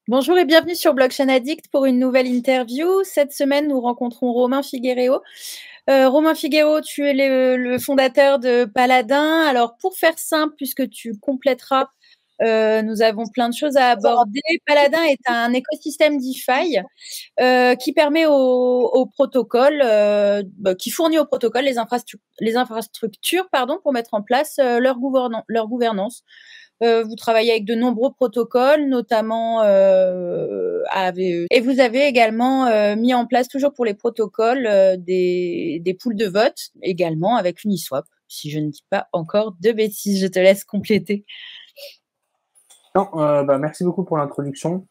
Bonjour et bienvenue sur Blockchain Addict pour une nouvelle interview. Cette semaine, nous rencontrons Romain Figueiredo. Romain Figueiredo, tu es le fondateur de Paladin. Alors, pour faire simple, puisque tu compléteras, nous avons plein de choses à aborder. Paladin est un écosystème DeFi qui permet au protocole, qui fournit au protocole les infrastructures pour mettre en place leur gouvernance. Vous travaillez avec de nombreux protocoles, notamment AVE. Et vous avez également mis en place, toujours pour les protocoles, des poules de vote, également avec Uniswap, si je ne dis pas encore de bêtises. Je te laisse compléter. Non, merci beaucoup pour l'introduction.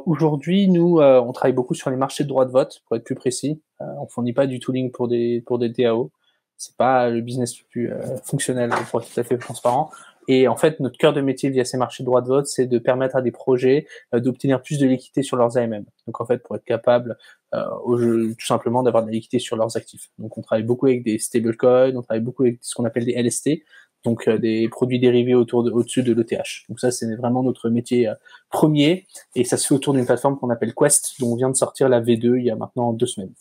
Aujourd'hui, nous, on travaille beaucoup sur les marchés de droits de vote, pour être plus précis. On fournit pas du tooling pour des DAO. C'est pas le business le plus fonctionnel, pour être tout à fait transparent. Et en fait, notre cœur de métier via ces marchés de droits de vote, c'est de permettre à des projets d'obtenir plus de liquidité sur leurs AMM. Donc en fait, pour être capable tout simplement d'avoir de la liquidité sur leurs actifs. Donc on travaille beaucoup avec des stablecoins, on travaille beaucoup avec ce qu'on appelle des LST, donc des produits dérivés au-dessus de l'ETH. Donc ça, c'est vraiment notre métier premier, et ça se fait autour d'une plateforme qu'on appelle Quest, dont on vient de sortir la V2 il y a maintenant 2 semaines.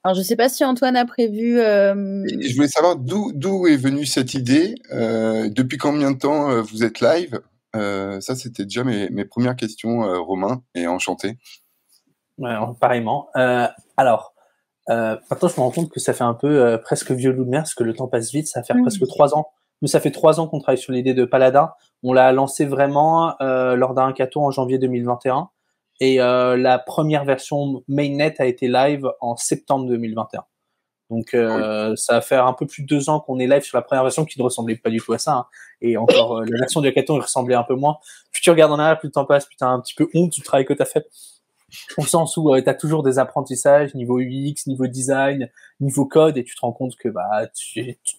Alors, je ne sais pas si Antoine a prévu... Je voulais savoir d'où est venue cette idée, depuis combien de temps vous êtes live. Ça, c'était déjà mes premières questions, Romain, et enchanté. Ouais, pareillement. Alors, maintenant, je me rends compte que ça fait un peu presque vieux loup de mer, parce que le temps passe vite. Ça va faire presque 3 ans. Nous, ça fait 3 ans qu'on travaille sur l'idée de Paladin. On l'a lancé vraiment lors d'un hackathon en janvier 2021. Et la première version mainnet a été live en septembre 2021. Donc ça va faire un peu plus de 2 ans qu'on est live sur la première version, qui ne ressemblait pas du tout à ça. Hein. Et encore, la version du hackathon, il ressemblait un peu moins. Plus tu regardes en arrière, plus le temps passe, plus tu as un petit peu honte du travail que tu as fait. Au sens où tu as toujours des apprentissages, niveau UX, niveau design, niveau code, et tu te rends compte que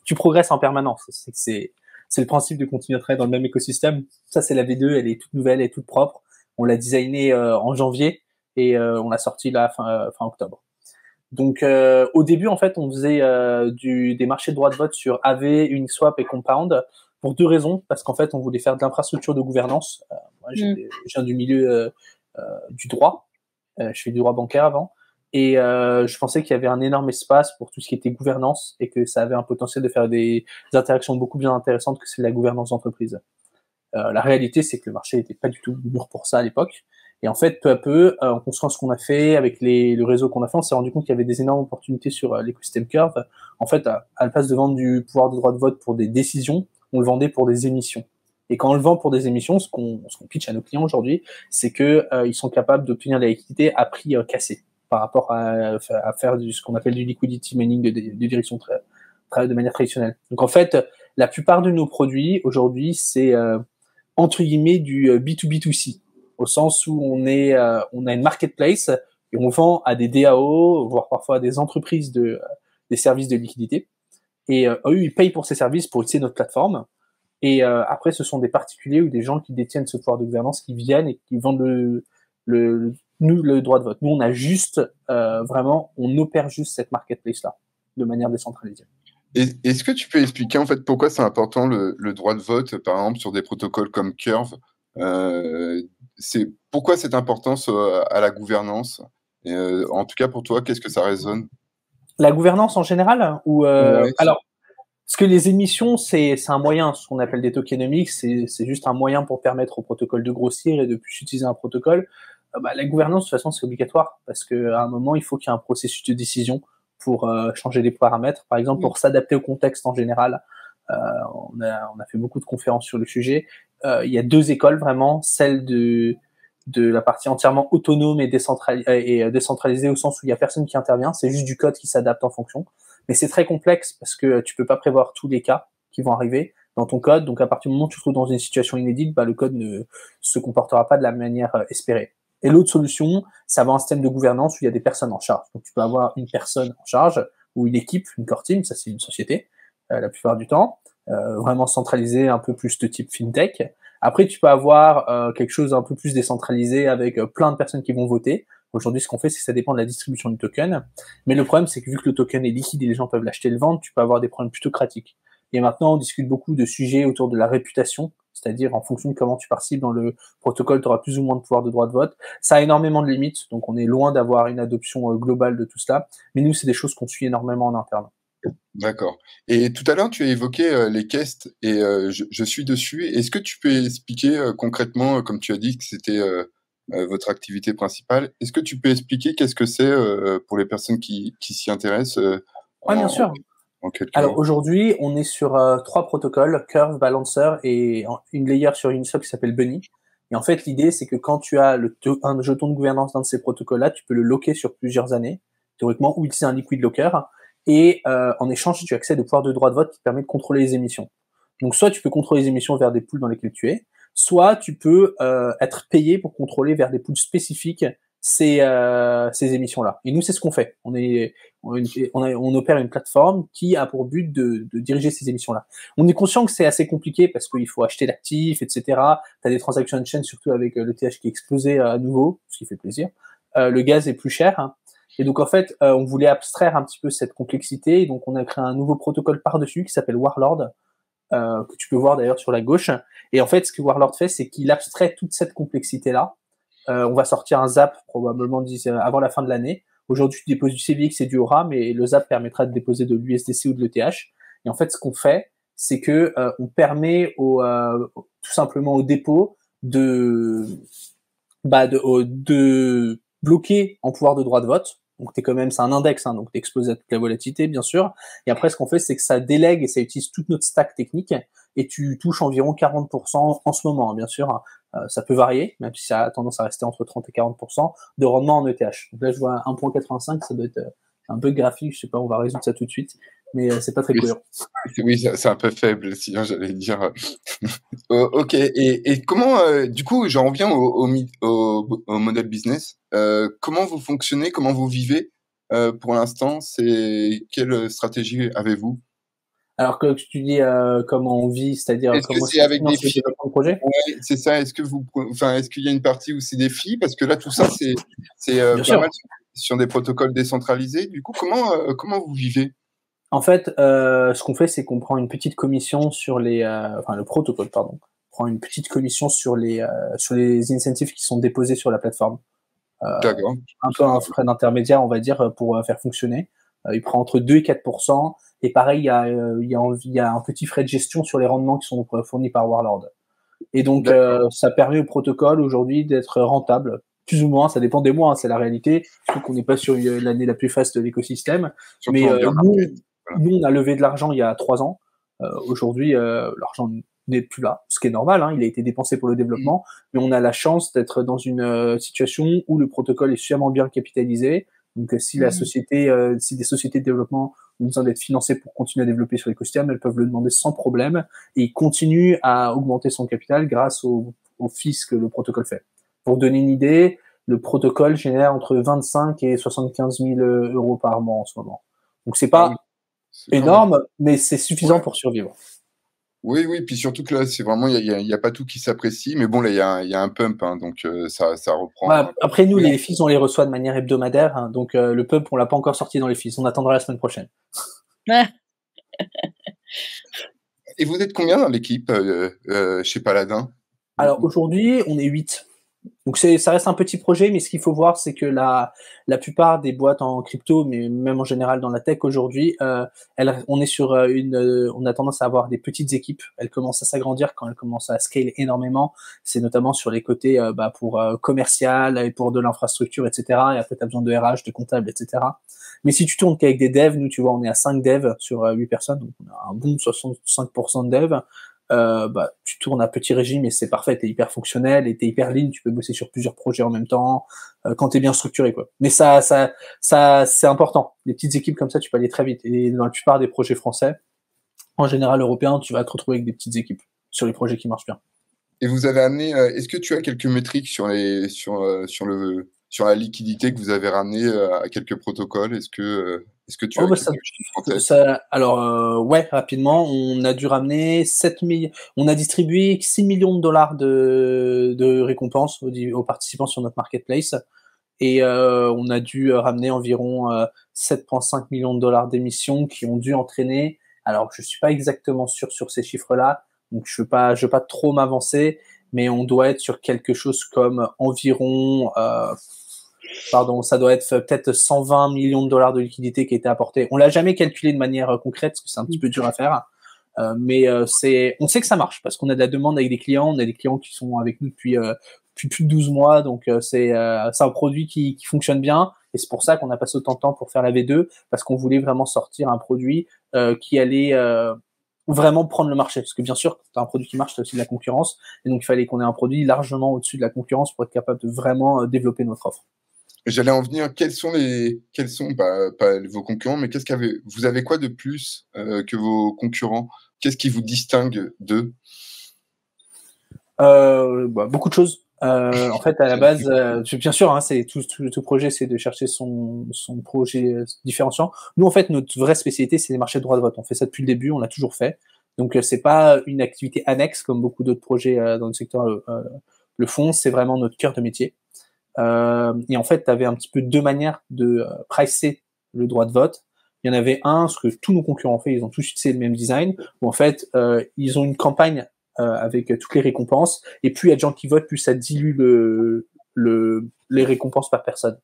tu progresses en permanence. C'est le principe de continuer à travailler dans le même écosystème. Ça, c'est la V2, elle est toute nouvelle, elle est toute propre. On l'a designée en janvier, et on l'a sortie là fin octobre. Donc au début, en fait, on faisait des marchés de droits de vote sur AV, Uniswap et Compound, pour 2 raisons. Parce qu'en fait, on voulait faire de l'infrastructure de gouvernance. Moi, je viens du milieu du droit. Je fais du droit bancaire avant, et je pensais qu'il y avait un énorme espace pour tout ce qui était gouvernance, et que ça avait un potentiel de faire des interactions beaucoup bien intéressantes que c'est la gouvernance d'entreprise. La réalité, c'est que le marché n'était pas du tout mûr pour ça à l'époque. Et en fait, peu à peu, en construisant ce qu'on a fait avec le réseau qu'on a fait, on s'est rendu compte qu'il y avait des énormes opportunités sur l'écosystème Curve. En fait, à la place de vendre du pouvoir de droit de vote pour des décisions, on le vendait pour des émissions. Et quand on le vend pour des émissions, ce qu'on pitch à nos clients aujourd'hui, c'est que ils sont capables d'obtenir de la liquidité à prix cassé, par rapport à faire ce qu'on appelle du liquidity mining de direction de manière traditionnelle. Donc en fait, la plupart de nos produits aujourd'hui, c'est entre guillemets du B2B2C, au sens où on a une marketplace et on vend à des DAO, voire parfois à des entreprises des services de liquidité. Et eux, ils payent pour ces services pour utiliser notre plateforme. Et après, ce sont des particuliers ou des gens qui détiennent ce pouvoir de gouvernance qui viennent et qui vendent le droit de vote. Nous, on a juste on opère juste cette marketplace-là de manière décentralisée. Est-ce que tu peux expliquer en fait pourquoi c'est important le droit de vote, par exemple, sur des protocoles comme Curve? Pourquoi cette importance à la gouvernance? Et, en tout cas, pour toi, qu'est-ce que ça résonne? La gouvernance en général, ou Ouais. alors, parce que les émissions, c'est un moyen, ce qu'on appelle des tokenomics, c'est juste un moyen pour permettre au protocole de grossir et de plus utiliser un protocole. La gouvernance, de toute façon, c'est obligatoire, parce qu'à un moment, il faut qu'il y ait un processus de décision pour changer des paramètres, par exemple, pour s'adapter au contexte en général. On a fait beaucoup de conférences sur le sujet. Il y a 2 écoles, vraiment, celle de la partie entièrement autonome et décentralisée, au sens où il n'y a personne qui intervient, c'est juste du code qui s'adapte en fonction. Mais c'est très complexe parce que tu peux pas prévoir tous les cas qui vont arriver dans ton code. Donc à partir du moment où tu te trouves dans une situation inédite, le code ne se comportera pas de la manière espérée. Et l'autre solution, ça va un système de gouvernance où il y a des personnes en charge. Donc tu peux avoir une personne en charge ou une équipe, une core team, ça c'est une société la plupart du temps, vraiment centralisée, un peu plus de type fintech. Après, tu peux avoir quelque chose un peu plus décentralisé avec plein de personnes qui vont voter. Aujourd'hui, ce qu'on fait, c'est que ça dépend de la distribution du token. Mais le problème, c'est que vu que le token est liquide et les gens peuvent l'acheter et le vendre, tu peux avoir des problèmes plutôt critiques. Et maintenant, on discute beaucoup de sujets autour de la réputation, c'est-à-dire en fonction de comment tu participes dans le protocole, tu auras plus ou moins de pouvoir de droit de vote. Ça a énormément de limites, donc on est loin d'avoir une adoption globale de tout cela, mais nous, c'est des choses qu'on suit énormément en interne. D'accord. Et tout à l'heure, tu as évoqué les quests et je suis dessus. Est-ce que tu peux expliquer concrètement, comme tu as dit que c'était votre activité principale, est-ce que tu peux expliquer qu'est-ce que c'est pour les personnes qui s'y intéressent Ouais, bien sûr. en quelques Alors mots? aujourd'hui, on est sur 3 protocoles, Curve, Balancer et une layer sur Uniswap qui s'appelle Bunny. Et en fait, l'idée, c'est que quand tu as un jeton de gouvernance d'un de ces protocoles-là, tu peux le locker sur plusieurs années, théoriquement, ou utiliser un liquid locker. Et en échange, tu accèdes au pouvoir de droit de vote qui permet de contrôler les émissions. Donc soit tu peux contrôler les émissions vers des pools dans lesquels tu es, soit tu peux être payé pour contrôler vers des pools spécifiques ces émissions-là. Et nous, c'est ce qu'on fait. On opère une plateforme qui a pour but de diriger ces émissions-là. On est conscient que c'est assez compliqué parce qu'il faut acheter l'actif, etc. Tu as des transactions on-chain, surtout avec le TH qui est explosé à nouveau, ce qui fait plaisir. Le gaz est plus cher. Hein. Et donc, en fait, on voulait abstraire un petit peu cette complexité. Et donc, on a créé un nouveau protocole par-dessus qui s'appelle Warlord, que tu peux voir d'ailleurs sur la gauche. Et en fait, ce que Warlord fait, c'est qu'il abstrait toute cette complexité-là. On va sortir un ZAP probablement avant la fin de l'année. Aujourd'hui, tu déposes du CVX et du Aura, mais le ZAP permettra de déposer de l'USDC ou de l'ETH. Et en fait, ce qu'on fait, c'est que on permet tout simplement au dépôt de bloquer en pouvoir de droit de vote. Donc c'est un index, hein, donc t'es exposé à toute la volatilité, bien sûr. Et après, ce qu'on fait, c'est que ça délègue et ça utilise toute notre stack technique. Et tu touches environ 40% en ce moment, hein, bien sûr. Ça peut varier, même si ça a tendance à rester entre 30 et 40% de rendement en ETH. Donc là, je vois 1.85, ça doit être un bug graphique, je sais pas, on va résoudre ça tout de suite, mais c'est pas très cohérent. Oui, c'est un peu faible, sinon j'allais dire. Ok, et comment, du coup, j'en reviens au modèle business. Comment vous fonctionnez, comment vous vivez pour l'instant? Quelle stratégie avez-vous? Alors que tu dis comment on vit, c'est-à-dire Est-ce que comment c'est est-ce qu'on avec des finance le filles? développement de projet? Ouais, c'est ça. Est-ce qu'il y a une partie où c'est des filles? Parce que là, tout ça, c'est Bien pas sûr. mal sur des protocoles décentralisés. Du coup, comment vous vivez? En fait, ce qu'on fait, c'est qu'on prend une petite commission sur le protocole, pardon, prend une petite commission sur les incentives qui sont déposés sur la plateforme. D'accord. Un peu un frais d'intermédiaire, on va dire, pour faire fonctionner. Il prend entre 2 et 4%. Et pareil, il y a un petit frais de gestion sur les rendements qui sont fournis par Warlord. Et donc, D'accord. ça permet au protocole aujourd'hui d'être rentable, plus ou moins, ça dépend des mois, hein, c'est la réalité. Je trouve qu'on n'est pas sur l'année la plus faste de l'écosystème. Surtout Mais en bear nous, market. Voilà. nous, on a levé de l'argent il y a 3 ans. Aujourd'hui, l'argent n'est plus là, ce qui est normal, hein, il a été dépensé pour le développement, mais on a la chance d'être dans une situation où le protocole est suffisamment bien capitalisé. Donc, si des sociétés de développement ont besoin d'être financées pour continuer à développer sur l'écosystème, elles peuvent le demander sans problème et il continue à augmenter son capital grâce au fees que le protocole fait. Pour donner une idée, le protocole génère entre 25 et 75 000 euros par mois en ce moment. Donc, c'est Ah oui, pas c'est quand même. énorme, mais c'est suffisant Ouais. pour survivre. Oui, oui, puis surtout que là, c'est vraiment, il y a pas tout qui s'apprécie, mais bon, là, il y a un pump, hein, donc ça reprend. Voilà. Après, nous, Mais les fees, on les reçoit de manière hebdomadaire. Hein, donc, le pump, on l'a pas encore sorti dans les fees. On attendra la semaine prochaine. et vous êtes combien dans l'équipe chez Paladin? Alors, aujourd'hui, on est 8. Donc ça reste un petit projet, mais ce qu'il faut voir, c'est que la plupart des boîtes en crypto, mais même en général dans la tech aujourd'hui, on a tendance à avoir des petites équipes. Elles commencent à s'agrandir quand elles commencent à scale énormément. C'est notamment sur les côtés pour commercial et pour de l'infrastructure, etc. Et après, tu as besoin de RH, de comptable, etc. Mais si tu tournes qu'avec des devs, nous, tu vois, on est à 5 devs sur 8 personnes, donc on a un bon 65% de devs. Tu tournes à petit régime et c'est parfait, t'es hyper fonctionnel et t'es hyper lean, tu peux bosser sur plusieurs projets en même temps, quand t'es bien structuré, quoi. Mais ça, c'est important. Les petites équipes comme ça, tu peux aller très vite. Et dans la plupart des projets français, en général européens, tu vas te retrouver avec des petites équipes sur les projets qui marchent bien. Et vous avez amené, est-ce que tu as quelques métriques sur la liquidité que vous avez ramené à quelques protocoles? Est-ce que tu Oh, as bah, quelques chiffres en tête? alors, ouais, rapidement, on a dû ramener 7 000, on a distribué 6 millions de dollars de récompenses aux participants sur notre marketplace. Et on a dû ramener environ 7,5 millions de dollars d'émissions qui ont dû entraîner, alors je suis pas exactement sûr sur ces chiffres-là, Donc je veux pas trop m'avancer, mais on doit être sur quelque chose comme environ, ça doit être peut-être 120 millions de dollars de liquidité qui a été apporté. On l'a jamais calculé de manière concrète parce que c'est un petit peu dur à faire. Mais on sait que ça marche parce qu'on a de la demande avec des clients, on a des clients qui sont avec nous depuis plus de 12 mois, donc c'est un produit qui fonctionne bien et c'est pour ça qu'on a passé autant de temps pour faire la V2 parce qu'on voulait vraiment sortir un produit qui allait vraiment prendre le marché parce que bien sûr, quand tu as un produit qui marche, tu as aussi de la concurrence et donc il fallait qu'on ait un produit largement au-dessus de la concurrence pour être capable de vraiment développer notre offre. J'allais en venir. Quels sont pas vos concurrents, mais vous avez quoi de plus que vos concurrents? Qu'est-ce qui vous distingue d'eux? Beaucoup de choses. En fait, à la base, bien sûr, hein, c'est tout projet, c'est de chercher son projet différenciant. Nous, en fait, notre vraie spécialité, c'est les marchés de droit de vote. On fait ça depuis le début, on l'a toujours fait. Donc, c'est pas une activité annexe comme beaucoup d'autres projets dans le secteur le font. C'est vraiment notre cœur de métier. Et en fait, tu avais un petit peu deux manières de pricer le droit de vote. Il y en avait un, ce que tous nos concurrents ont fait, ils ont tous utilisé le même design, où en fait, ils ont une campagne avec toutes les récompenses, et plus il y a de gens qui votent, plus ça dilue les récompenses par personne.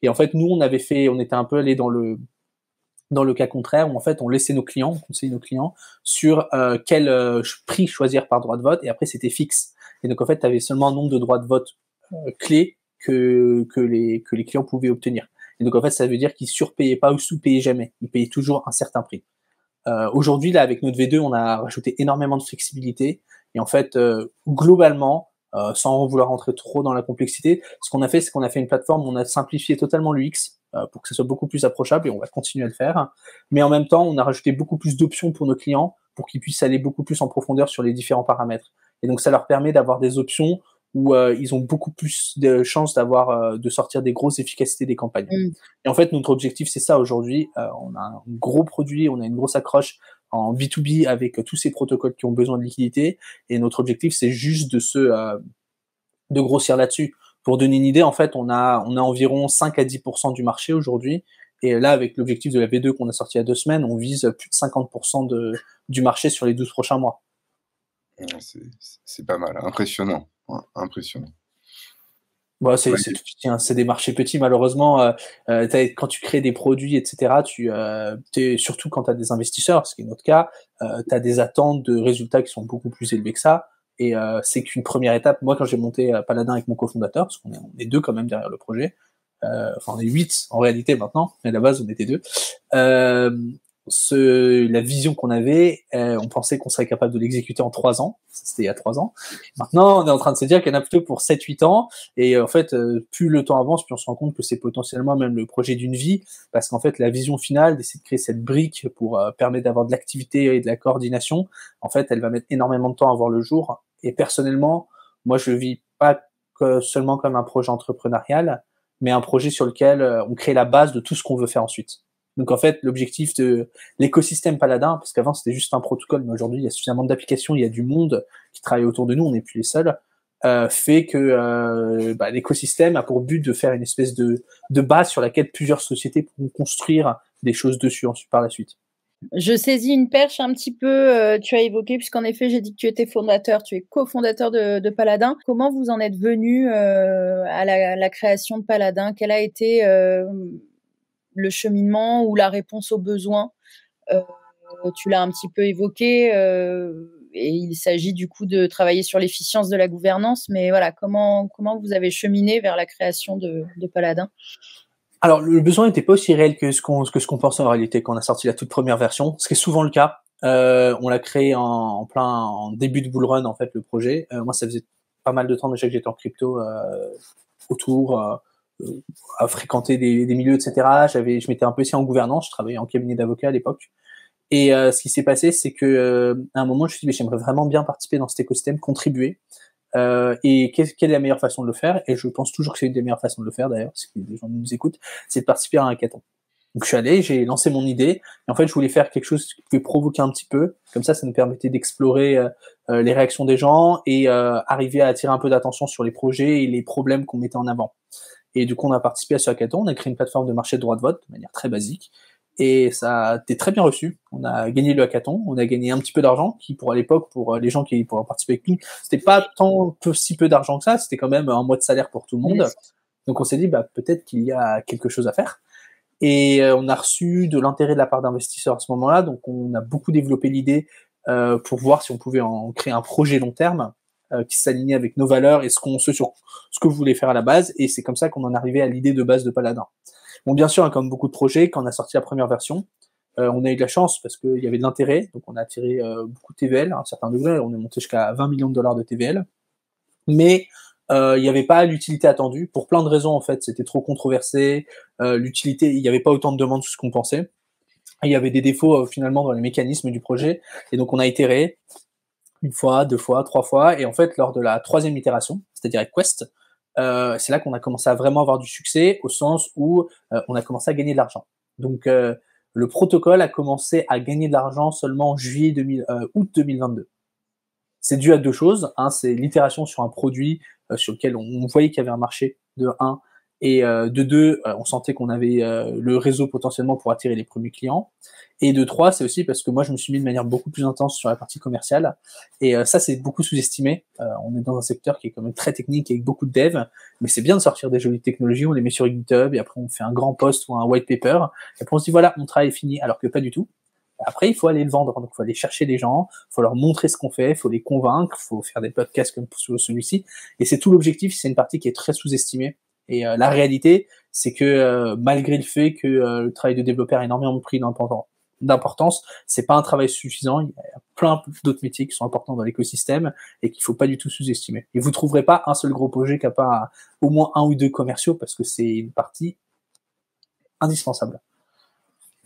Et en fait, nous, on était un peu allé dans le cas contraire, où en fait, on laissait nos clients, on conseillait nos clients sur quel prix choisir par droit de vote, et après, c'était fixe. Et donc, en fait, tu avais seulement un nombre de droits de vote clés que les clients pouvaient obtenir. Et donc, en fait, ça veut dire qu'ils surpayaient pas ou sous-payaient jamais. Ils payaient toujours un certain prix. Aujourd'hui, là, avec notre V2, on a rajouté énormément de flexibilité. Et en fait, globalement, sans vouloir rentrer trop dans la complexité, ce qu'on a fait, c'est qu'on a fait une plateforme où on a simplifié totalement l'UX pour que ce soit beaucoup plus approchable et on va continuer à le faire. Mais en même temps, on a rajouté beaucoup plus d'options pour nos clients pour qu'ils puissent aller beaucoup plus en profondeur sur les différents paramètres. Et donc, ça leur permet d'avoir des options où ils ont beaucoup plus de chances de sortir des grosses efficacités des campagnes. Et en fait, notre objectif, c'est ça aujourd'hui. On a un gros produit, on a une grosse accroche en B2B avec tous ces protocoles qui ont besoin de liquidité. Et notre objectif, c'est juste de grossir là-dessus. Pour donner une idée, en fait, on a environ 5 à 10% du marché aujourd'hui. Et là, avec l'objectif de la V2 qu'on a sorti il y a 2 semaines, on vise plus de 50% du marché sur les 12 prochains mois. C'est pas mal, impressionnant. Impressionnant. Bon, c'est des marchés petits, malheureusement. Quand tu crées des produits, etc., surtout quand tu as des investisseurs, ce qui est notre cas, tu as des attentes de résultats qui sont beaucoup plus élevés que ça. Et c'est qu'une première étape. Moi, quand j'ai monté Paladin avec mon cofondateur, parce qu'on est deux quand même derrière le projet, enfin on est 8 en réalité maintenant, mais à la base on était 2. La vision qu'on avait, on pensait qu'on serait capable de l'exécuter en 3 ans. C'était il y a 3 ans. Maintenant, on est en train de se dire qu'il y en a plutôt pour 7-8 ans. Et en fait, plus le temps avance, plus on se rend compte que c'est potentiellement même le projet d'une vie. Parce qu'en fait, la vision finale, c'est de créer cette brique pour permettre d'avoir de l'activité et de la coordination. En fait, elle va mettre énormément de temps à voir le jour. Et personnellement, moi, je le vis pas seulement comme un projet entrepreneurial, mais un projet sur lequel on crée la base de tout ce qu'on veut faire ensuite. Donc en fait, l'objectif de l'écosystème Paladin, parce qu'avant c'était juste un protocole, mais aujourd'hui il y a suffisamment d'applications, il y a du monde qui travaille autour de nous, on n'est plus les seuls, fait que l'écosystème a pour but de faire une espèce de base sur laquelle plusieurs sociétés pourront construire des choses dessus par la suite. Je saisis une perche un petit peu, tu as évoqué, puisqu'en effet, j'ai dit que tu étais fondateur, tu es cofondateur de Paladin. Comment vous en êtes venu à la création de Paladin? Quel a été le cheminement ou la réponse aux besoins? Tu l'as un petit peu évoqué, et il s'agit du coup de travailler sur l'efficience de la gouvernance, mais voilà, comment vous avez cheminé vers la création de Paladin? Alors, le besoin n'était pas aussi réel que ce qu'on pensait en réalité quand on a sorti la toute première version, ce qui est souvent le cas. On l'a créé en début de bull run, en fait, le projet. Moi, ça faisait pas mal de temps déjà que j'étais en crypto autour, à fréquenter des milieux, etc. Je m'étais un peu essayé en gouvernance, je travaillais en cabinet d'avocat à l'époque. Et ce qui s'est passé, c'est que à un moment, je me suis dit, mais j'aimerais vraiment bien participer dans cet écosystème, contribuer. Et quelle est la meilleure façon de le faire? Et je pense toujours que c'est une des meilleures façons de le faire d'ailleurs, parce que les gens nous écoutent, c'est de participer à un hackathon. Donc je suis allé, j'ai lancé mon idée, et en fait je voulais faire quelque chose qui pouvait provoquer un petit peu, comme ça nous permettait d'explorer les réactions des gens et arriver à attirer un peu d'attention sur les projets et les problèmes qu'on mettait en avant. Et du coup on a participé à ce hackathon, on a créé une plateforme de marché de droit de vote de manière très basique, Et ça a été très bien reçu. On a gagné le hackathon, on a gagné un petit peu d'argent, qui pour à l'époque, pour les gens qui pourraient participer avec nous, c'était pas si peu d'argent que ça, c'était quand même un mois de salaire pour tout le monde. Donc on s'est dit, peut-être qu'il y a quelque chose à faire. Et on a reçu de l'intérêt de la part d'investisseurs à ce moment-là, donc on a beaucoup développé l'idée pour voir si on pouvait en créer un projet long terme qui s'alignait avec nos valeurs et ce que vous voulez faire à la base. Et c'est comme ça qu'on en est arrivé à l'idée de base de Paladin. Bon, bien sûr, comme beaucoup de projets, quand on a sorti la première version, on a eu de la chance parce qu'il y avait de l'intérêt, donc on a attiré beaucoup de TVL à un certain degré, on est monté jusqu'à 20 millions de dollars de TVL, mais il n'y avait pas l'utilité attendue, pour plein de raisons en fait, c'était trop controversé, l'utilité, il n'y avait pas autant de demandes que ce qu'on pensait, il y avait des défauts finalement dans les mécanismes du projet, et donc on a itéré une fois, 2 fois, 3 fois, et en fait lors de la 3e itération, c'est-à-dire avec Quest, c'est là qu'on a commencé à vraiment avoir du succès, au sens où on a commencé à gagner de l'argent. Donc le protocole a commencé à gagner de l'argent seulement en août 2022. C'est dû à 2 choses. Un, c'est l'itération sur un produit sur lequel on voyait qu'il y avait un marché, de 1, et de 2, on sentait qu'on avait le réseau potentiellement pour attirer les premiers clients. Et de 3, c'est aussi parce que moi, je me suis mis de manière beaucoup plus intense sur la partie commerciale. Et ça, c'est beaucoup sous-estimé. On est dans un secteur qui est quand même très technique avec beaucoup de devs, mais c'est bien de sortir des jolies technologies, on les met sur GitHub, et après on fait un grand post ou un white paper, et après on se dit voilà, mon travail est fini, alors que pas du tout. Après, il faut aller le vendre, donc il faut aller chercher les gens, il faut leur montrer ce qu'on fait, il faut les convaincre, il faut faire des podcasts comme celui-ci, et c'est tout l'objectif, c'est une partie qui est très sous-estimée. Et la réalité, c'est que malgré le fait que le travail de développeur a énormément pris d'importance, c'est pas un travail suffisant. Il y a plein d'autres métiers qui sont importants dans l'écosystème et qu'il faut pas du tout sous-estimer. Et vous trouverez pas un seul gros projet qui a pas au moins 1 ou 2 commerciaux parce que c'est une partie indispensable.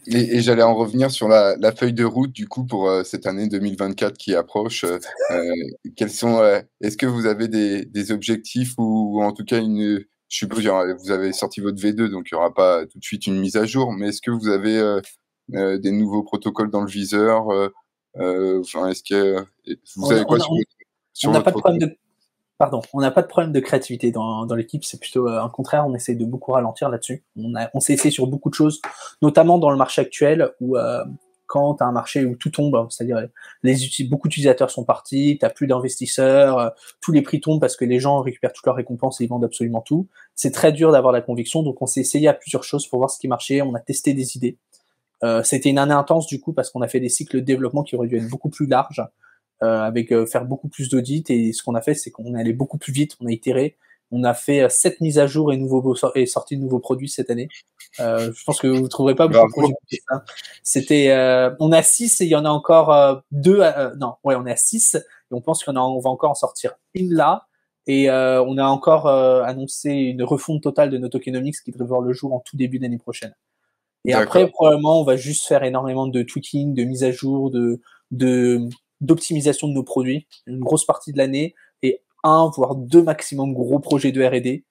Et j'allais en revenir sur la feuille de route du coup pour cette année 2024 qui approche. Quels sont est-ce que vous avez des objectifs ou en tout cas je suppose vous avez sorti votre V2 donc il y aura pas tout de suite une mise à jour, mais est-ce que vous avez des nouveaux protocoles dans le viseur enfin est-ce que vous avez quoi sur on n'a votre pas de problème on n'a pas de problème de créativité dans l'équipe, c'est plutôt un contraire, on essaye de beaucoup ralentir là-dessus. On s'est essayé sur beaucoup de choses, notamment dans le marché actuel où quand tu as un marché où tout tombe, c'est-à-dire beaucoup d'utilisateurs sont partis, tu n'as plus d'investisseurs, tous les prix tombent parce que les gens récupèrent toutes leurs récompenses et ils vendent absolument tout. C'est très dur d'avoir la conviction, donc on s'est essayé à plusieurs choses pour voir ce qui marchait, on a testé des idées. C'était une année intense du coup parce qu'on a fait des cycles de développement qui auraient dû être beaucoup plus larges, avec faire beaucoup plus d'audits, et ce qu'on a fait c'est qu'on est allé beaucoup plus vite, on a itéré, on a fait 7 mises à jour et sorti de nouveaux produits cette année. Je pense que vous trouverez pas beaucoup de projets comme ça. C'était on a 6 et il y en a encore 2 on est à 6 et on pense on va encore en sortir une là, et on a encore annoncé une refonte totale de nos tokenomics qui devrait voir le jour en tout début d'année prochaine. Et après, probablement, on va juste faire énormément de tweaking, de mise à jour, d'optimisation de nos produits, une grosse partie de l'année, et 1 voire 2 maximum gros projets de R&D,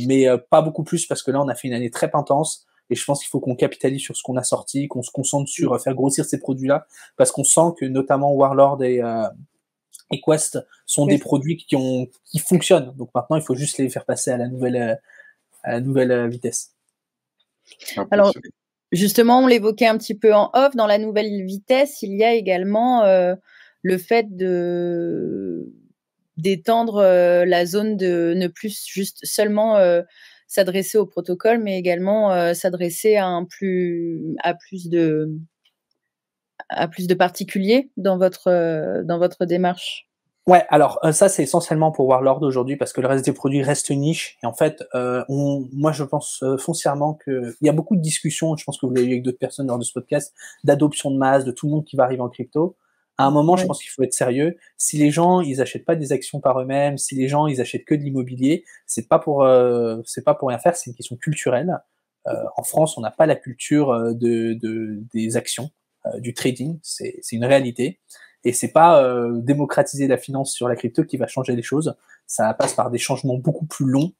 mais pas beaucoup plus parce que là, on a fait une année très intense, et je pense qu'il faut qu'on capitalise sur ce qu'on a sorti, qu'on se concentre sur faire grossir ces produits-là, parce qu'on sent que notamment Warlord et Quest sont des produits qui fonctionnent. Donc maintenant, il faut juste les faire passer à la nouvelle vitesse. Alors, justement, on l'évoquait un petit peu en off, dans la nouvelle vitesse, il y a également le fait d'étendre la zone de ne plus juste seulement s'adresser au protocole, mais également s'adresser à plus de particuliers dans votre démarche. Ouais, alors ça c'est essentiellement pour Warlord aujourd'hui parce que le reste des produits reste niche, et en fait moi je pense foncièrement que il y a beaucoup de discussions, je pense que vous l'avez eu avec d'autres personnes lors de ce podcast, d'adoption de masse de tout le monde qui va arriver en crypto. À un moment, je pense qu'il faut être sérieux. Si les gens ils achètent pas des actions par eux-mêmes, si les gens ils achètent que de l'immobilier, c'est pas pour rien faire, c'est une question culturelle. En France, on n'a pas la culture des actions, du trading, c'est une réalité. Et c'est pas démocratiser la finance sur la crypto qui va changer les choses. Ça passe par des changements beaucoup plus longs,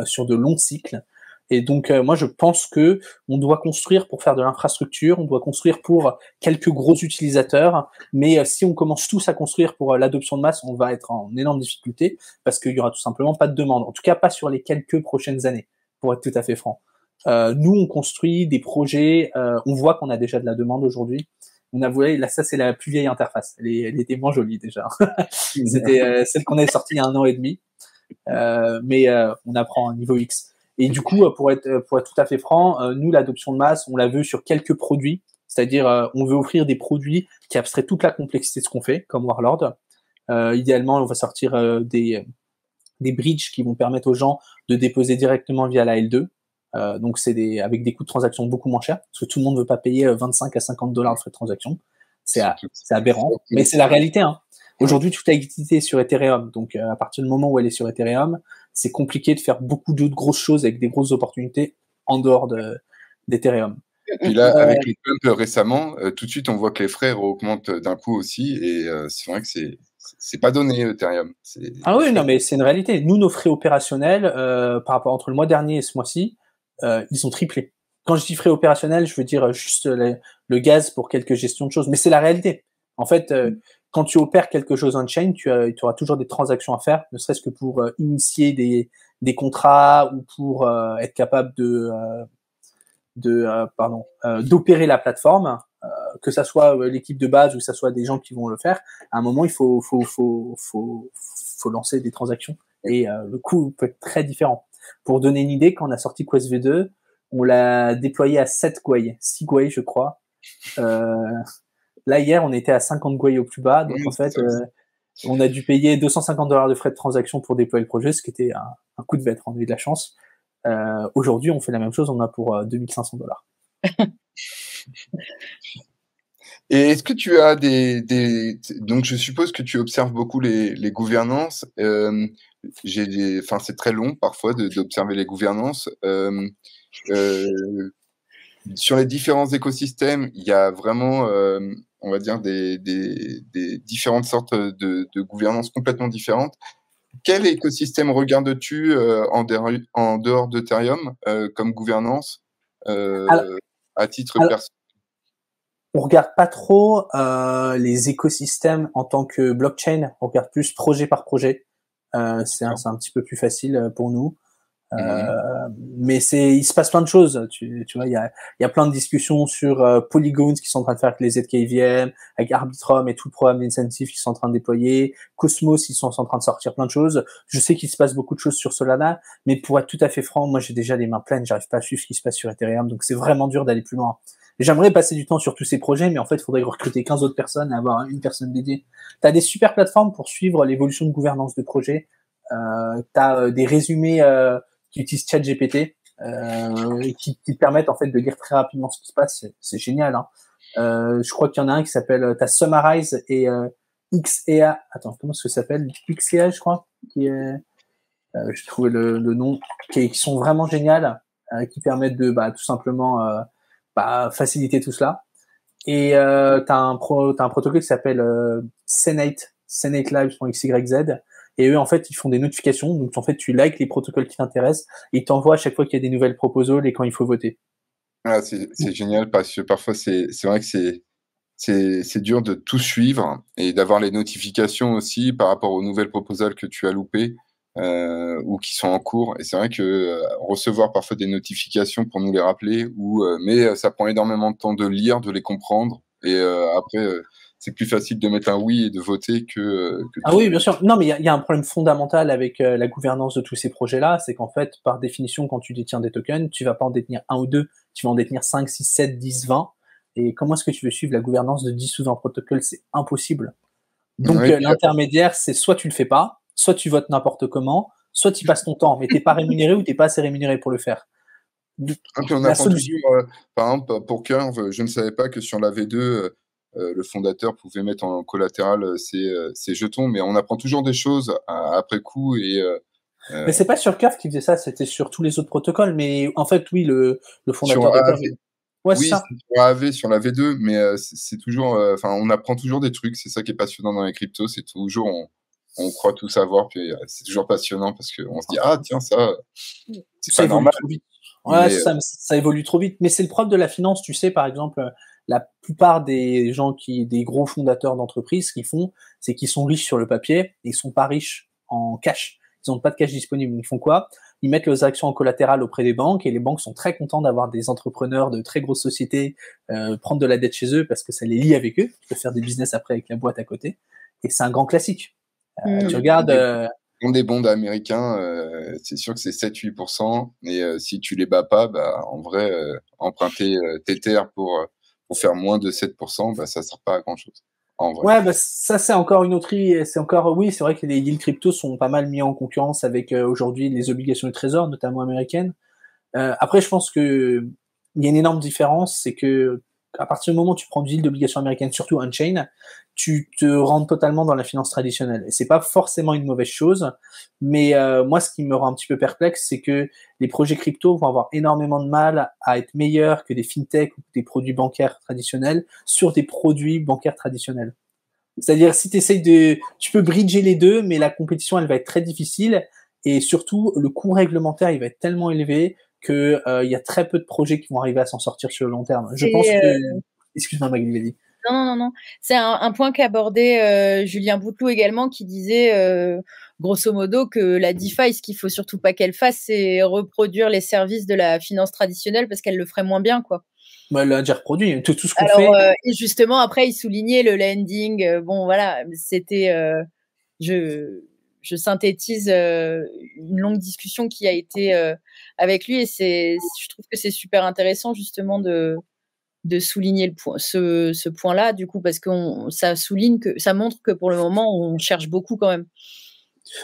sur de longs cycles. Et donc moi je pense que on doit construire pour faire de l'infrastructure, on doit construire pour quelques gros utilisateurs, mais si on commence tous à construire pour l'adoption de masse, on va être en énorme difficulté parce qu'il y aura tout simplement pas de demande. En tout cas pas sur les quelques prochaines années, pour être tout à fait franc. Nous, on construit des projets. On voit qu'on a déjà de la demande aujourd'hui. On a voulu, là, ça c'est la plus vieille interface. Elle était moins jolie déjà. C'était celle qu'on avait sortie il y a 1 an et demi. Mais on apprend un niveau X. Et du coup, pour être tout à fait franc, nous, l'adoption de masse, on l'a vu sur quelques produits. C'est-à-dire, on veut offrir des produits qui abstraient toute la complexité de ce qu'on fait, comme Warlord. Idéalement, on va sortir des bridges qui vont permettre aux gens de déposer directement via la L2. Donc, c'est avec des coûts de transaction beaucoup moins chers, parce que tout le monde ne veut pas payer 25 à 50 $ de frais de transaction. C'est aberrant, mais c'est la réalité. Hein. Aujourd'hui, toute l'activité est sur Ethereum. Donc, à partir du moment où elle est sur Ethereum, c'est compliqué de faire beaucoup d'autres grosses choses avec des grosses opportunités en dehors d'Ethereum. Et puis là, avec les pumps récemment, tout de suite, on voit que les frais augmentent d'un coup aussi. Et c'est vrai que c'est pas donné, Ethereum. Ah oui, non, mais c'est une réalité. Nous, nos frais opérationnels, par rapport entre le mois dernier et ce mois-ci, ils ont triplé. Quand je dis frais opérationnels, je veux dire juste le gaz pour quelques gestions de choses. Mais c'est la réalité. En fait, quand tu opères quelque chose on-chain, tu auras toujours des transactions à faire, ne serait-ce que pour initier des contrats ou pour être capable d'opérer la plateforme, que ça soit l'équipe de base ou que ça soit des gens qui vont le faire. À un moment, il faut lancer des transactions et le coût peut être très différent. Pour donner une idée, quand on a sorti Quest V2, on l'a déployé à 7 Gwei, 6 Gwei, je crois. Là, hier, on était à 50 Gwei au plus bas. Donc, en fait, on a dû payer 250 $ de frais de transaction pour déployer le projet, ce qui était un coup de bête. On a eu de la chance. Aujourd'hui, on fait la même chose. On a pour 2500 $. Et est-ce que tu as donc je suppose que tu observes beaucoup les gouvernances. C'est très long parfois d'observer les gouvernances. Sur les différents écosystèmes, il y a vraiment, on va dire des différentes sortes de gouvernance complètement différentes. Quel écosystème regardes-tu en dehors d'Ethereum comme gouvernance à titre personnel? On regarde pas trop les écosystèmes en tant que blockchain. On regarde plus projet par projet. C'est un petit peu plus facile pour nous. Mais il se passe plein de choses. Tu vois, il y a plein de discussions sur Polygons qui sont en train de faire avec les ZKVM, avec Arbitrum et tout le programme d'incentive qui sont en train de déployer. Cosmos, ils sont en train de sortir plein de choses. Je sais qu'il se passe beaucoup de choses sur Solana, mais pour être tout à fait franc, moi j'ai déjà les mains pleines. J'arrive pas à suivre ce qui se passe sur Ethereum, donc c'est vraiment dur d'aller plus loin. J'aimerais passer du temps sur tous ces projets, mais en fait, il faudrait recruter 15 autres personnes et avoir une personne dédiée. Tu as des super plateformes pour suivre l'évolution de gouvernance de projets. Tu as des résumés qui utilisent ChatGPT qui te permettent en fait de lire très rapidement ce qui se passe. C'est génial. Hein. Je crois qu'il y en a un qui s'appelle t'as Summarize et XEA. Attends, comment est-ce que ça s'appelle? XEA, je crois. J'ai trouvé le nom. Qui sont vraiment géniales, qui permettent de tout simplement faciliter tout cela. Et t'as un protocole qui s'appelle Senate Live.xyz. Et eux, en fait, ils font des notifications. Donc, en fait, tu likes les protocoles qui t'intéressent et ils t'envoient à chaque fois qu'il y a des nouvelles proposals et quand il faut voter. Ah, c'est génial parce que parfois, c'est vrai que c'est dur de tout suivre et d'avoir les notifications aussi par rapport aux nouvelles proposals que tu as loupées ou qui sont en cours. Et c'est vrai que recevoir parfois des notifications pour nous les rappeler, mais ça prend énormément de temps de lire, de les comprendre. Et après, c'est plus facile de mettre un oui et de voter que ah oui, bien sûr. Non, mais il y a un problème fondamental avec la gouvernance de tous ces projets-là, c'est qu'en fait, par définition, quand tu détiens des tokens, tu vas pas en détenir un ou deux, tu vas en détenir 5, 6, 7, 10, 20. Et comment est-ce que tu veux suivre la gouvernance de 10 ou 20 protocoles? C'est impossible. Donc, l'intermédiaire, c'est soit tu le fais pas, soit tu votes n'importe comment, soit tu passes ton temps, mais t'es pas rémunéré ou t'es pas assez rémunéré pour le faire. Puis on apprend toujours, par exemple, pour Curve, je ne savais pas que sur la V2, le fondateur pouvait mettre en collatéral ses jetons, mais on apprend toujours des choses après coup. Mais c'est pas sur Curve qui faisait ça, c'était sur tous les autres protocoles. Mais en fait, oui, le fondateur de Curve. Ouais, oui, c'est sur AAV, sur la V2, mais c'est toujours, on apprend toujours des trucs. C'est ça qui est passionnant dans les cryptos, c'est toujours on croit tout savoir, puis c'est toujours passionnant parce qu'on se dit ah tiens ça, c'est pas normal. Trop vite. Ouais, ça évolue trop vite. Mais c'est le propre de la finance, tu sais, par exemple, la plupart des gens des gros fondateurs d'entreprises, ce qu'ils font, c'est qu'ils sont riches sur le papier et ils sont pas riches en cash. Ils ils n'ont pas de cash disponible. Ils font quoi? Ils mettent leurs actions en collatéral auprès des banques et les banques sont très contents d'avoir des entrepreneurs de très grosses sociétés prendre de la dette chez eux parce que ça les lie avec eux. Tu peux faire des business après avec la boîte à côté. Et c'est un grand classique. Tu regardes... des bonds américains, c'est sûr que c'est 7-8%. Et si tu les bats pas, bah, en vrai, emprunter Tether pour faire moins de 7%, bah, ça sert pas à grand-chose. En vrai. Ouais, bah, ça, c'est encore une autre... C'est encore... Oui, c'est vrai que les yields crypto sont pas mal mis en concurrence avec aujourd'hui les obligations du trésor, notamment américaines. Après, je pense que il y a une énorme différence, c'est que à partir du moment où tu prends du yield d'obligations américaines, surtout on-chain, tu te rentres totalement dans la finance traditionnelle. Et c'est pas forcément une mauvaise chose, mais moi, ce qui me rend un petit peu perplexe, c'est que les projets crypto vont avoir énormément de mal à être meilleurs que des fintechs ou des produits bancaires traditionnels sur des produits bancaires traditionnels. C'est-à-dire, si tu peux bridger les deux, mais la compétition, elle va être très difficile. Et surtout, le coût réglementaire, il va être tellement élevé que il y a très peu de projets qui vont arriver à s'en sortir sur le long terme. Je pense que... Excuse-moi, Magali, vas-y. Non. C'est un point qu'abordait Julien Bouteloup également, qui disait, grosso modo, que la DeFi, ce qu'il faut surtout pas qu'elle fasse, c'est reproduire les services de la finance traditionnelle parce qu'elle le ferait moins bien, quoi. Bah, elle a déjà reproduit tout ce qu'on fait. Et justement, après, il soulignait le lending. Bon, voilà, c'était... je synthétise une longue discussion qui a été avec lui, et je trouve que c'est super intéressant justement de souligner ce point-là, du coup, parce que ça montre que pour le moment, on cherche beaucoup quand même.